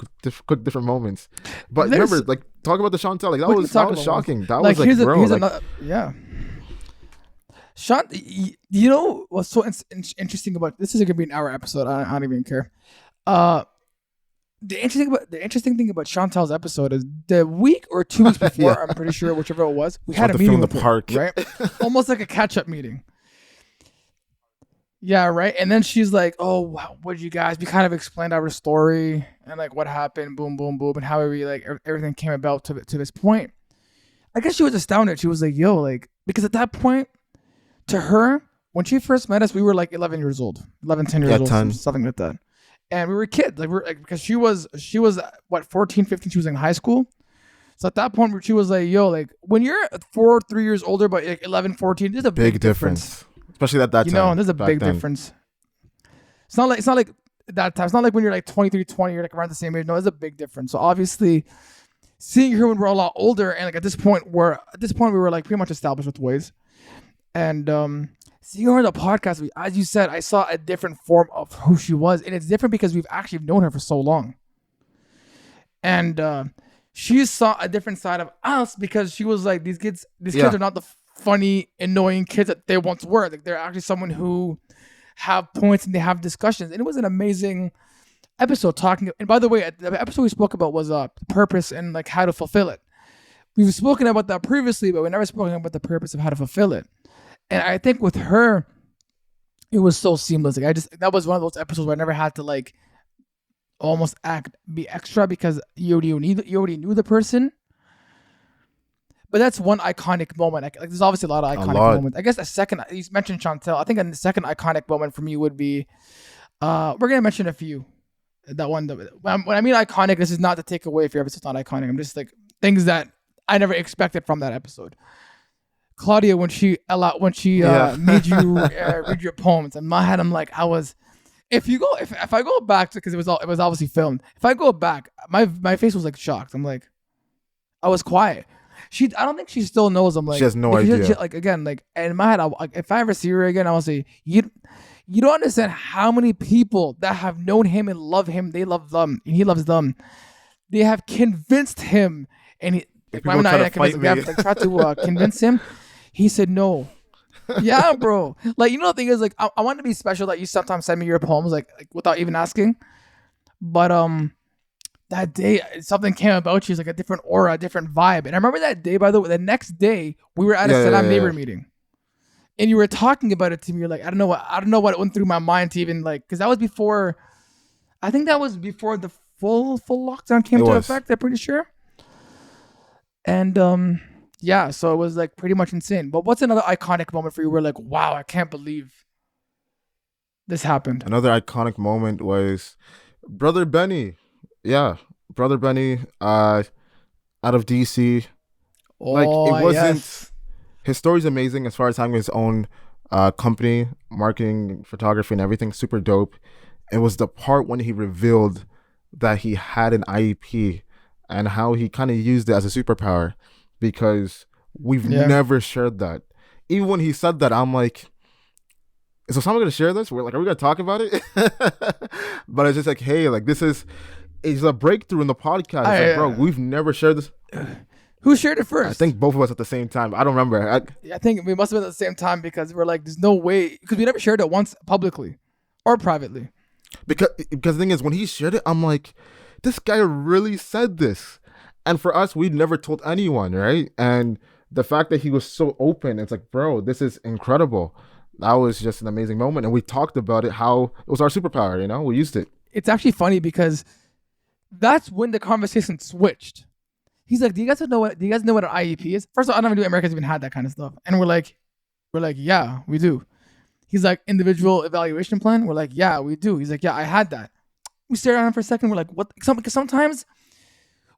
quick different moments. But remember, like, talk about the Chantel. Like, that was shocking. That was like, bro. Like, Sean, you know what's so interesting about this? Is going to be an hour episode. I don't even care. The interesting thing about Chantel's episode is the week or 2 weeks before, I'm pretty sure, whichever it was, we had a meeting with her, right? Almost like a catch-up meeting. Yeah, right. And then she's like, "Oh, wow, what did you guys?" We kind of explained our story and like what happened, boom, boom, boom, and how we like everything came about to this point. I guess she was astounded. She was like, "Yo, like," because at that point, to her, when she first met us, we were like 11 years old, 11, 10 years old, something like that. And we were kids, like because she was what, 14, 15, she was in high school. So at that point, she was like, yo, like when you're 3 years older, but like 11, 14, there's a big difference. Especially at that time. You know, there's a big difference. It's not like that time. It's not like when you're like 23, 20, you're like around the same age. No, there's a big difference. So obviously, seeing her when we're a lot older, and like at this point we were like pretty much established with ways. And seeing her on the podcast, as you said, I saw a different form of who she was. And it's different because we've actually known her for so long. And she saw a different side of us because she was like, these kids are not the funny, annoying kids that they once were. Like they're actually someone who have points and they have discussions. And it was an amazing episode talking. And by the way, the episode we spoke about was purpose and like how to fulfill it. We've spoken about that previously, but we never spoken about the purpose of how to fulfill it. And I think with her, it was so seamless. Like that was one of those episodes where I never had to like almost be extra because you already knew the person. But that's one iconic moment. Like there's obviously a lot of iconic moments. I guess a second, you mentioned Chantel. I think the second iconic moment for me would be, we're gonna mention a few. That one. When I mean iconic, this is not to take away if your episode's not iconic. I'm just like things that I never expected from that episode. Claudia, when she made you read your poems, in my head, I'm like, if I go back to, because it was obviously filmed. If I go back, my face was like shocked. I'm like, I was quiet. I don't think she still knows. I'm like, she has no idea. Like again, like in my head, if I ever see her again, I will say, you don't understand how many people that have known him and love him. They love them, and he loves them. They have convinced him, and he. Like, I'm not convinced. Like, tried to convince him. He said no. Yeah, bro. Like, you know, the thing is, like, I want to be special that you sometimes send me your poems, like without even asking. But that day, something came about you, like a different aura, a different vibe. And I remember that day, by the way, the next day, we were at a Salam neighbor meeting. And you were talking about it to me. You're like, I don't know what went through my mind to even, like, because that was before, I think that was before the full lockdown came to effect, I'm pretty sure. And, yeah, so it was like pretty much insane. But what's another iconic moment for you where like, wow, I can't believe this happened? Another iconic moment was Brother Benny. Yeah, Brother Benny out of DC. Like it wasn't his story's amazing as far as having his own company, marketing, photography and everything, super dope. It was the part when he revealed that he had an IEP and how he kind of used it as a superpower. Because we've never shared that. Even when he said that, I'm like, is Osama going to share this? We're like, are we going to talk about it? But it's just like, hey, like it's a breakthrough in the podcast. It's like, bro, we've never shared this. Who shared it first? I think both of us at the same time. I don't remember. I think we must have been at the same time because we're like, there's no way. Because we never shared it once publicly or privately. Because the thing is, when he shared it, I'm like, this guy really said this. And for us, we'd never told anyone, right? And the fact that he was so open, it's like, bro, this is incredible. That was just an amazing moment. And we talked about it, how it was our superpower, you know? We used it. It's actually funny because that's when the conversation switched. He's like, do you guys know what an IEP is? First of all, I don't even know America's even had that kind of stuff. And we're like, yeah, we do. He's like, individual evaluation plan? We're like, yeah, we do. He's like, yeah, I had that. We stared at him for a second. We're like, what? Because sometimes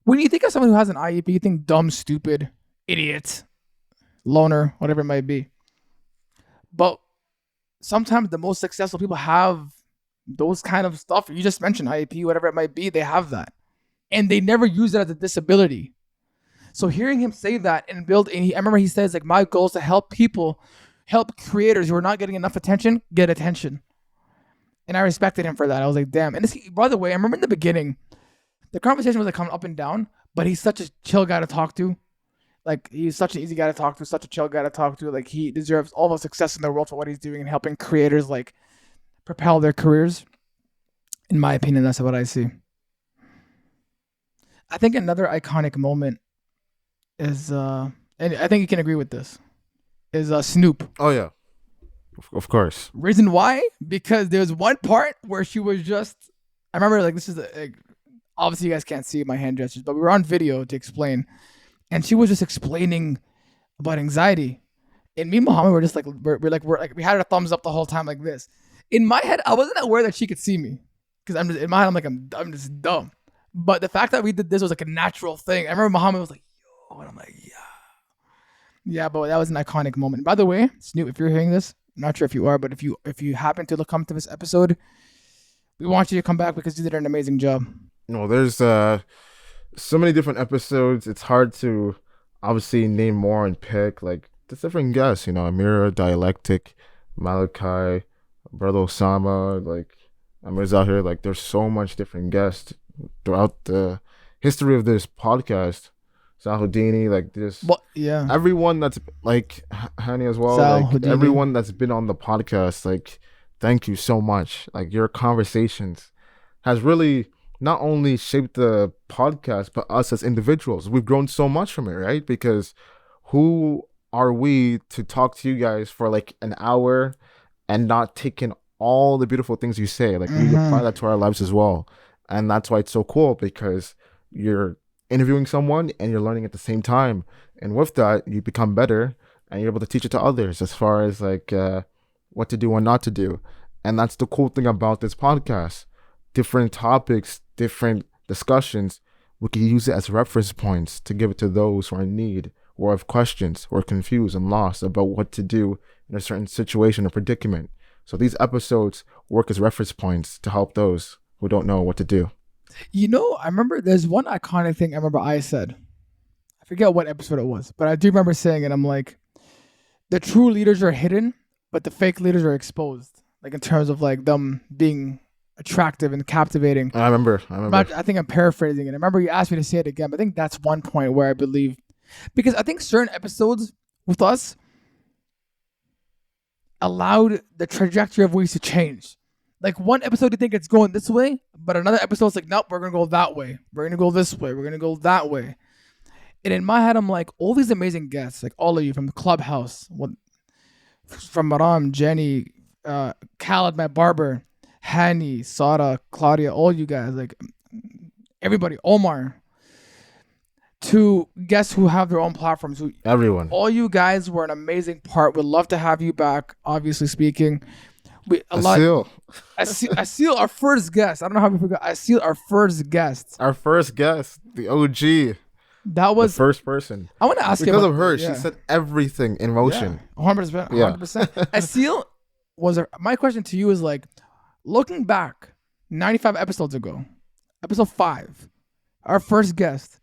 when you think of someone who has an IEP, you think dumb, stupid, idiot, loner, whatever it might be. But sometimes the most successful people have those kind of stuff. You just mentioned IEP, whatever it might be, they have that. And they never use it as a disability. So hearing him say that and I remember he says, like, my goal is to help creators who are not getting enough attention, get attention. And I respected him for that. I was like, damn. And by the way, I remember in the beginning, the conversation was like coming up and down, but he's such a chill guy to talk to. Like, he's such an easy guy to talk to, such a chill guy to talk to. Like, he deserves all the success in the world for what he's doing and helping creators, like, propel their careers. In my opinion, that's what I see. I think another iconic moment is, and I think you can agree with this, is Snoop. Oh, yeah. Of course. Reason why? Because there's one part where she was just, I remember, like, this is, obviously you guys can't see my hand gestures, but we were on video to explain. And she was just explaining about anxiety. And me and Mohammed were just like, we had our thumbs up the whole time like this. In my head, I wasn't aware that she could see me. Because in my head, I'm just dumb. But the fact that we did this was like a natural thing. I remember Mohammed was like, And I'm like, yeah. Yeah, but that was an iconic moment. By the way, Snoop, if you're hearing this, I'm not sure if you are, but if you happen to come to this episode, we want you to come back because you did an amazing job. No, there's so many different episodes. It's hard to obviously name more and pick. Like, there's different guests, Amira, Dialectic, Malachi, Brother Osama, like Amir's out here. Like, there's so much different guests throughout the history of this podcast. Salhoudini, like this. Well, yeah. Everyone that's like Hani as well. Like everyone that's been on the podcast, like, thank you so much. Like, your conversations has really not only shaped the podcast, but us as individuals. We've grown so much from it, right? Because who are we to talk to you guys for like an hour and not take in all the beautiful things you say? Like, we apply that to our lives as well. And that's why it's so cool, because you're interviewing someone and you're learning at the same time. And with that, you become better and you're able to teach it to others as far as like what to do and not to do. And that's the cool thing about this podcast. Different topics, different discussions, we can use it as reference points to give it to those who are in need or have questions or confused and lost about what to do in a certain situation or predicament. So these episodes work as reference points to help those who don't know what to do. I remember there's one iconic thing I said. I forget what episode it was, but I do remember saying it. I'm like, the true leaders are hidden, but the fake leaders are exposed. Like, in terms of like them being attractive and captivating. I remember. I think I'm paraphrasing it. I remember you asked me to say it again, but I think that's one point where I believe, because I think certain episodes with us allowed the trajectory of ways to change. Like, one episode you think it's going this way, but another episode's like, nope, we're going to go that way. We're going to go this way. We're going to go that way. And in my head, I'm like, all these amazing guests, like all of you from the Clubhouse, from Maram, Jenny, Khaled, my barber, Hani, Sara, Claudia, all you guys, like everybody, Omar, to guests who have their own platforms. Everyone. All you guys were an amazing part. We'd love to have you back, obviously speaking. Asil, our first guest. I don't know how we forgot. Asil, our first guest. Our first guest, the OG. That was the first person. I want to ask you because of her. Yeah. She set everything in motion. 100%. 100%. Asil my question to you is like, looking back 95 episodes ago, episode 5, our first guest,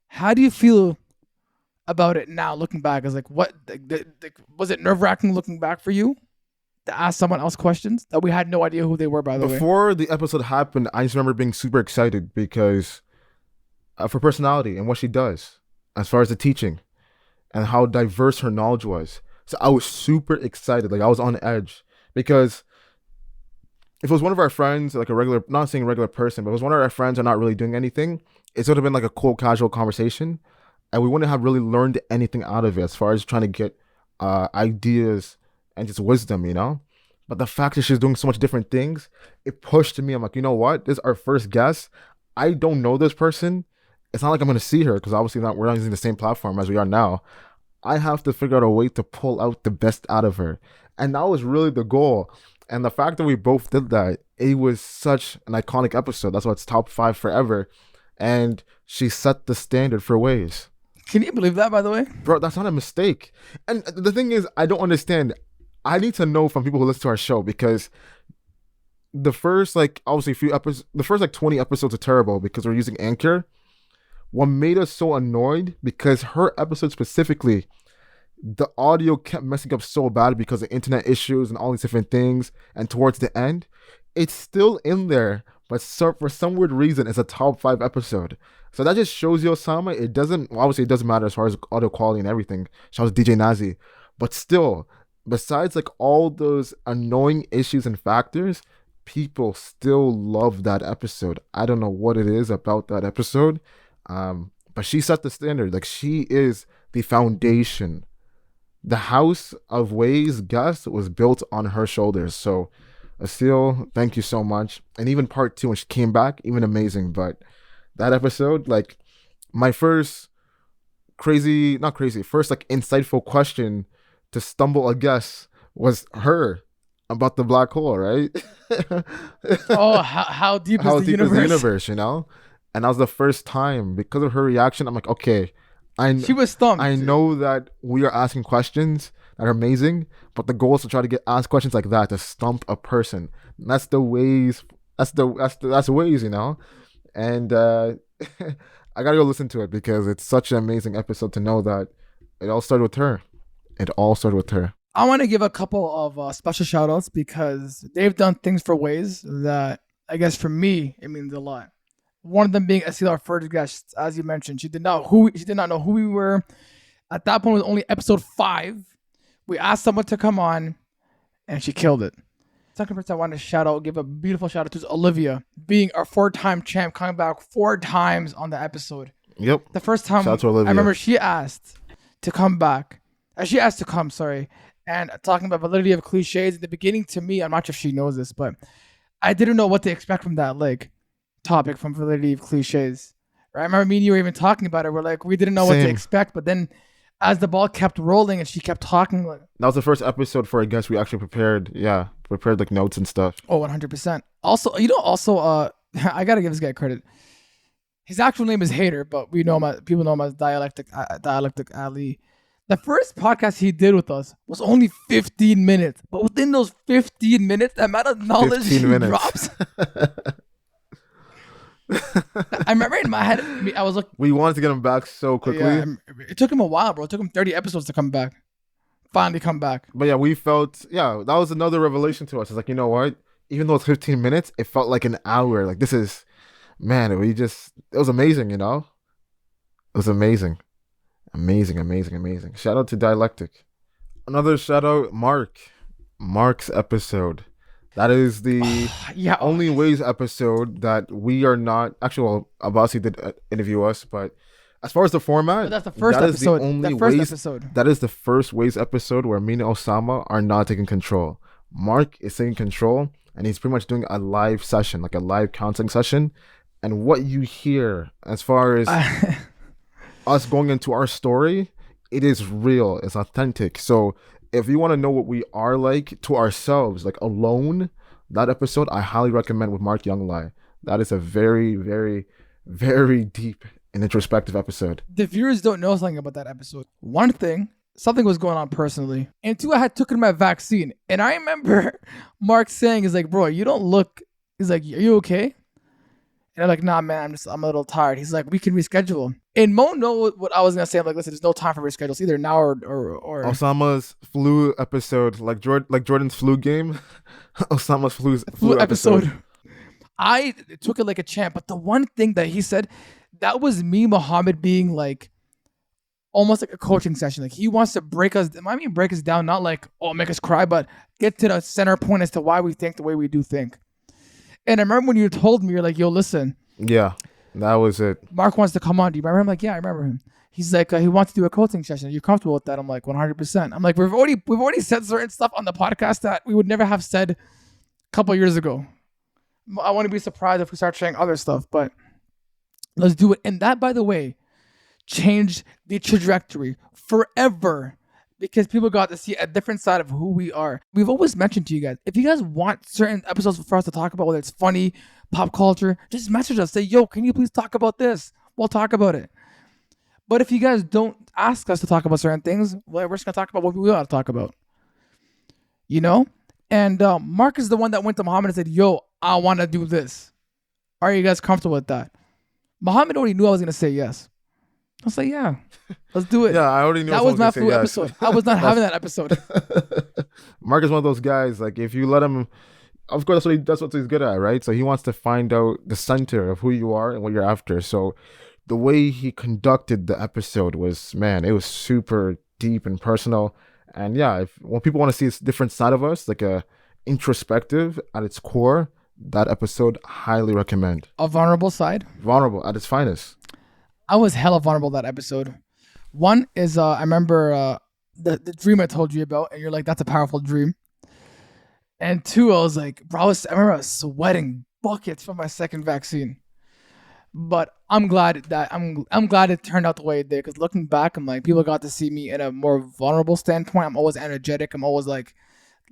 how do you feel about it now looking back? Is like, what was it nerve-wracking looking back for you to ask someone else questions that we had no idea who they were, by the way? Before the episode happened, I just remember being super excited because for personality and what she does as far as the teaching and how diverse her knowledge was. So I was super excited. Like, I was on edge because if it was one of our friends, like a regular, not saying a regular person, but it was one of our friends who are not really doing anything, it would have been like a cool, casual conversation. And we wouldn't have really learned anything out of it as far as trying to get ideas and just wisdom, But the fact that she's doing so much different things, it pushed me. I'm like, you know what? This is our first guest. I don't know this person. It's not like I'm going to see her because obviously we're not using the same platform as we are now. I have to figure out a way to pull out the best out of her. And that was really the goal. And the fact that we both did that, it was such an iconic episode. That's why it's top 5 forever. And she set the standard for ways. Can you believe that, by the way? Bro, that's not a mistake. And the thing is, I don't understand. I need to know from people who listen to our show, because the first, obviously few episodes, the first 20 episodes are terrible because we're using Anchor. What made us so annoyed, because her episode specifically, the audio kept messing up so bad because of internet issues and all these different things. And towards the end, it's still in there, but for some weird reason, it's a top 5 episode. So that just shows you, Osama, obviously it doesn't matter as far as audio quality and everything. Shout out to DJ Nazi. But still, besides all those annoying issues and factors, people still love that episode. I don't know what it is about that episode. But she set the standard. She is the foundation. The house of Ways guest was built on her shoulders. So, Asil, thank you so much. And even part 2, when she came back, even amazing. But that episode, my first insightful question to stumble a guess was her about the black hole, right? Oh, how deep is the universe? And that was the first time, because of her reaction, I'm like, okay, She was stumped. I know that we are asking questions that are amazing, but the goal is to try to ask questions like that to stump a person. That's the ways. That's the ways, you know. And I gotta go listen to it because it's such an amazing episode to know that it all started with her. It all started with her. I want to give a couple of special shout outs because they've done things for ways that I guess for me it means a lot. One of them being Asil, our first guest, as you mentioned. She did not know who we were. At that point, it was only episode 5. We asked someone to come on, and she killed it. Second person I want to give a beautiful shout out to is Olivia, being our 4-time champ, coming back 4 times on the episode. Yep. The first time, shout out to Olivia. I remember she asked to come back. She asked to come, and talking about validity of cliches. In the beginning, to me, I'm not sure if she knows this, but I didn't know what to expect from that topic from validity of cliches. Right? I remember me and you were even talking about it. We're like, we didn't know what to expect, but then as the ball kept rolling and she kept talking, that was the first episode for a guest we actually prepared. Yeah, prepared like notes and stuff. Oh, 100%. Also, I gotta give this guy credit. His actual name is Hater, but people know him as Dialectic Ali. The first podcast he did with us was only 15 minutes, but within those 15 minutes, the amount of knowledge he drops. I remember in my head, I was looking. We wanted to get him back so quickly. Yeah, it took him a while, bro. It took him 30 episodes to come back. Finally come back. But yeah, we felt, that was another revelation to us. It's like, you know what? Even though it's 15 minutes, it felt like an hour. Like, this is, man, it was amazing, you know? It was amazing. Amazing. Shout out to Dialectic. Another shout out, Mark's episode. That is the only ways episode that we are not actually. Well, Abasi did interview us, but as far as the format, that's the first episode. That is the first ways episode where me and Osama are not taking control. Mark is taking control, and he's pretty much doing a live session, like a live counseling session. And what you hear as far as us going into our story, it is real. It's authentic. So if you want to know what we are like to ourselves, like alone, that episode I highly recommend with Mark Younglai. That is a very, very, very deep and introspective episode. The viewers don't know something about that episode. One thing, something was going on personally. And 2, I had taken my vaccine. And I remember Mark saying, he's like, bro, you don't look, he's like, are you okay? And I'm like, nah, man, I'm a little tired. He's like, we can reschedule. And Mo know what I was going to say. I'm like, listen, there's no time for reschedule. It's either now or Osama's flu episode, like Jordan's flu game. Osama's flu episode. I took it like a champ. But the one thing that he said, that was me, Mohammed, being like, almost like a coaching session. Like he wants to break us down, not like, make us cry, but get to the center point as to why we think the way we do think. And I remember when you told me, you're like, yo, listen. Yeah, that was it. Mark wants to come on. Do you remember him? I'm like, yeah, I remember him. He's like, he wants to do a coaching session. Are you comfortable with that? I'm like, 100%. I'm like, we've already said certain stuff on the podcast that we would never have said a couple of years ago. I want to be surprised if we start sharing other stuff, but let's do it. And that, by the way, changed the trajectory forever. Because people got to see a different side of who we are. We've always mentioned to you guys, if you guys want certain episodes for us to talk about, whether it's funny, pop culture, just message us. Say, yo, can you please talk about this? We'll talk about it. But if you guys don't ask us to talk about certain things, well, we're just going to talk about what we want to talk about. You know? And Mark is the one that went to Mohammed and said, yo, I want to do this. Are you guys comfortable with that? Mohammed already knew I was going to say yes. I was like, yeah, let's do it. Yeah, I already knew that was my flu episode. I was not having that episode. Mark is one of those guys, like, if you let him, of course, that's what he's good at, right? So he wants to find out the center of who you are and what you're after. So the way he conducted the episode was, man, it was super deep and personal. And yeah, when people want to see a different side of us, like a introspective at its core, that episode, highly recommend. A vulnerable side? Vulnerable at its finest. I was hella vulnerable that episode. One is I remember the dream I told you about, and you're like, that's a powerful dream. And 2, I was like, bro, I remember I was sweating buckets from my second vaccine. But I'm glad it turned out the way it did, because looking back, I'm like, people got to see me in a more vulnerable standpoint. I'm always energetic. I'm always like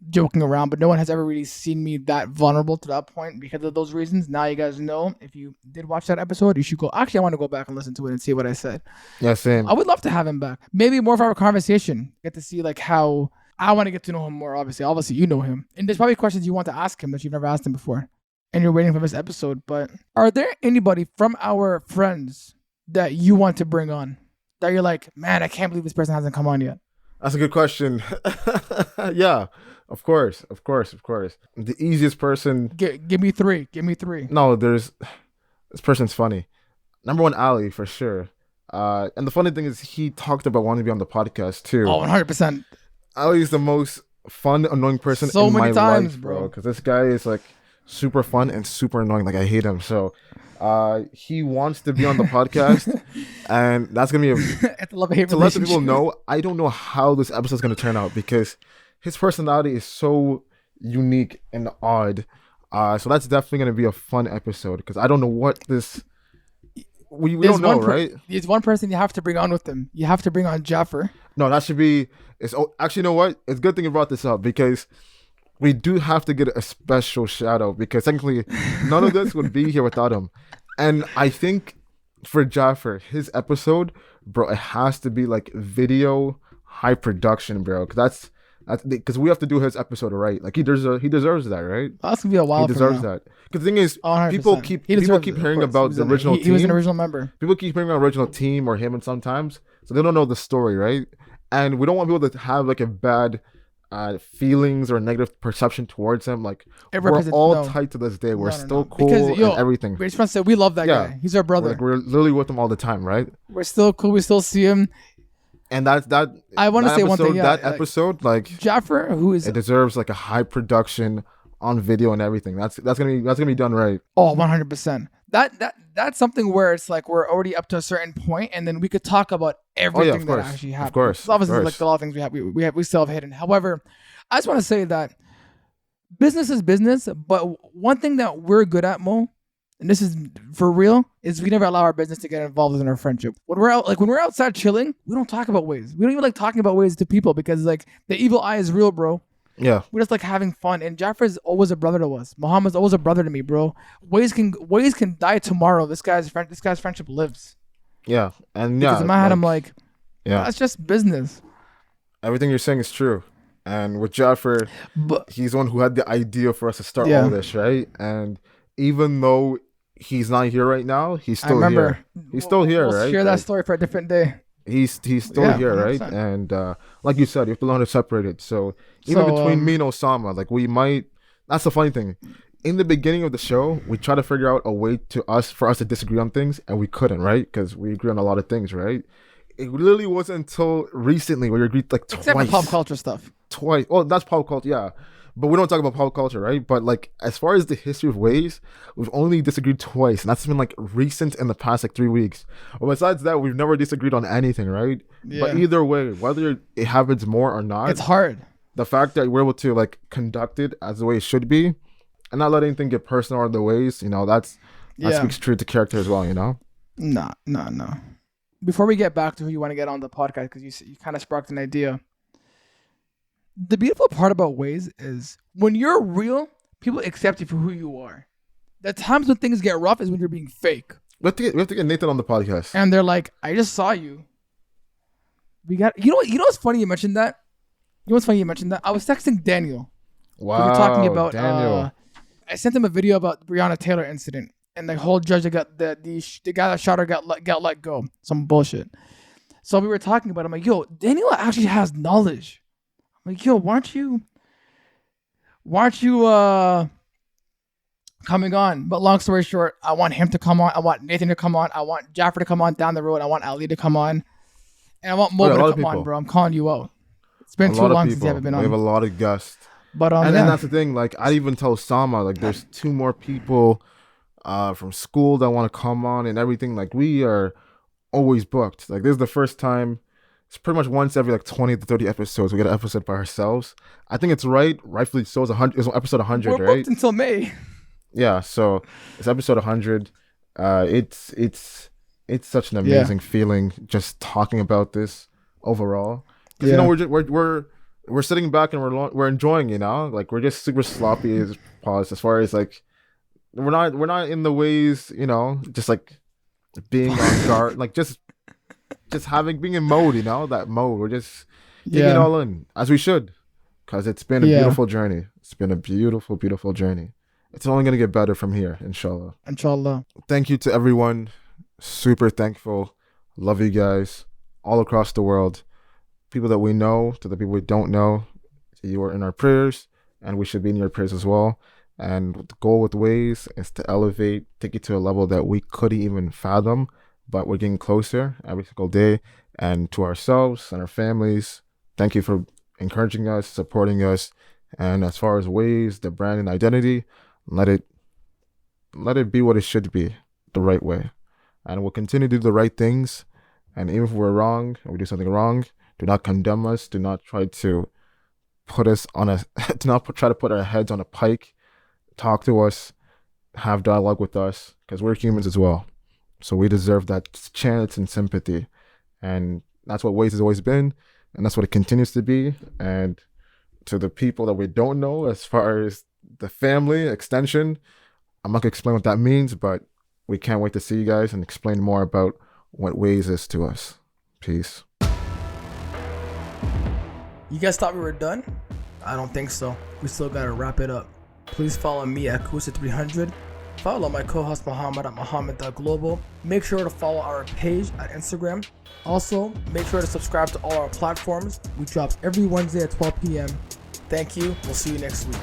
joking around, but no one has ever really seen me that vulnerable to that point because of those reasons. Now you guys know. If you did watch that episode, you should go. Actually, I want to go back and listen to it and see what I said. Yeah, same. I would love to have him back. Maybe more of our conversation. Get to see like how I want to get to know him more. Obviously, you know him, and there's probably questions you want to ask him that you've never asked him before, and you're waiting for this episode. But are there anybody from our friends that you want to bring on that you're like, man, I can't believe this person hasn't come on yet? That's a good question. Yeah, of course. The easiest person. Give me three. No, this person's funny. Number one, Ali, for sure. And the funny thing is, he talked about wanting to be on the podcast too. Oh, 100%. Ali is the most fun, annoying person in my life, bro. Because this guy is like super fun and super annoying. Like I hate him. So he wants to be on the podcast, and that's gonna be to let the people know. I don't know how this episode is gonna turn out because his personality is so unique and odd. So that's definitely gonna be a fun episode because I don't know what this. We don't know, right? There's one person you have to bring on with them. You have to bring on Jaffer. No, that should be. Actually, you know what? It's a good thing you brought this up because we do have to get a special shout out because technically none of this would be here without him. And I think for Jaffer, his episode, bro, it has to be like video high production, bro. That's because we have to do his episode right. Like he deserves that, right? That's gonna be a while. He deserves that. Because the thing is, 100%. people keep hearing about the original team. He was an original member. People keep hearing about the original team or him, and sometimes so they don't know the story, right? And we don't want people to have like a bad feelings or negative perception towards him. Like we're all tight to this day. We're still cool because, and everything. We just want to say we love that guy. He's our brother. We're literally with him all the time, right? We're still cool. We still see him. And that I want to say one thing. Yeah, that episode, like Jaffer, it deserves like a high production on video and everything. That's gonna be done right. Oh, 100%. That's something where it's like we're already up to a certain point, and then we could talk about everything that actually happened. Of course, obviously, like a lot of things we still have hidden. However, I just want to say that business is business, but one thing that we're good at, Mo, and this is for real, is we never allow our business to get involved in our friendship. When we're outside chilling, we don't talk about ways. We don't even like talking about ways to people because like the evil eye is real, bro. Yeah, we're just like having fun. And Jaffer's always a brother to us. Muhammad's always a brother to me, bro. Ways can die tomorrow. This guy's friendship lives. Yeah, and because in my head, I'm like, yeah, that's just business. Everything you're saying is true. And with Jaffer, he's the one who had the idea for us to start all this, right? And even though he's not here right now, he's still here. He's still here, right? Share that story for a different day. He's still here, 100%. Right? And like you said, you have to learn to separate it. So even between me and Osama, like we might. That's the funny thing. In the beginning of the show, we try to figure out a way for us to disagree on things, and we couldn't, right? Because we agree on a lot of things, right? It literally wasn't until recently where we agreed like twice. Except for pop culture stuff. Twice. Well, that's pop culture, yeah. But we don't talk about pop culture, right? But like as far as the history of ways, we've only disagreed twice, and that's been like recent in the past like 3 weeks. But besides that, we've never disagreed on anything, right? Yeah. But either way, whether it happens more or not, it's hard. The fact that we're able to like conduct it as the way it should be, and not let anything get personal or the ways, that speaks true to character as well, No. Before we get back to who you want to get on the podcast, because you kind of sparked an idea. The beautiful part about ways is when you're real, people accept you for who you are. The times when things get rough is when you're being fake. We have to get Nathan on the podcast. And they're like, I just saw you. You know what's funny you mentioned that? I was texting Daniel. Wow. We were talking about Daniel. I sent him a video about the Breonna Taylor incident and the whole judge that got the guy that shot her got let go. Some bullshit. So we were talking about it. I'm like, yo, Daniel actually has knowledge. I'm like, yo, why aren't you coming on? But long story short, I want him to come on. I want Nathan to come on. I want Jaffer to come on down the road. I want Ali to come on. And I want Mo to come on, bro. I'm calling you out. It's been too long since you haven't been on. We have a lot of guests. But and that's the thing. Like I even tell Osama, like there's 2 more people from school that want to come on and everything. Like we are always booked. Like this is the first time. It's pretty much once every like 20 to 30 episodes we get an episode by ourselves. I think it's rightfully so. It's episode 100, We're right? Booked until May. Yeah, so it's episode 100. It's such an amazing feeling just talking about this overall. Because we're we're sitting back and we're enjoying, you know, like we're just super sloppy as far as like we're not in the ways, you know, just like being on guard, like just being in mode, you know, that mode. We're just taking it all in as we should, because it's been a beautiful journey. It's been a beautiful, beautiful journey. It's only gonna get better from here, inshallah. Inshallah. Thank you to everyone. Super thankful. Love you guys all across the world. People that we know, to the people we don't know, you are in our prayers, and we should be in your prayers as well. And the goal with Ways is to elevate, take it to a level that we couldn't even fathom, but we're getting closer every single day. And to ourselves and our families, thank you for encouraging us, supporting us. And as far as Ways, the brand and identity, let it be what it should be, the right way. And we'll continue to do the right things. And even if we're wrong, or we do something wrong, do not condemn us. Do not try to put us on try to put our heads on a pike. Talk to us, have dialogue with us, because we're humans as well. So we deserve that chance and sympathy. And that's what Ways has always been. And that's what it continues to be. And to the people that we don't know, as far as the family extension, I'm not going to explain what that means, but we can't wait to see you guys and explain more about what Ways is to us. Peace. You guys thought we were done? I don't think so. We still gotta wrap it up. Please follow me at Kusa300. Follow my co-host Mohammed at Mohammed.global. Make sure to follow our page at Instagram. Also, make sure to subscribe to all our platforms. We drop every Wednesday at 12 p.m. Thank you. We'll see you next week.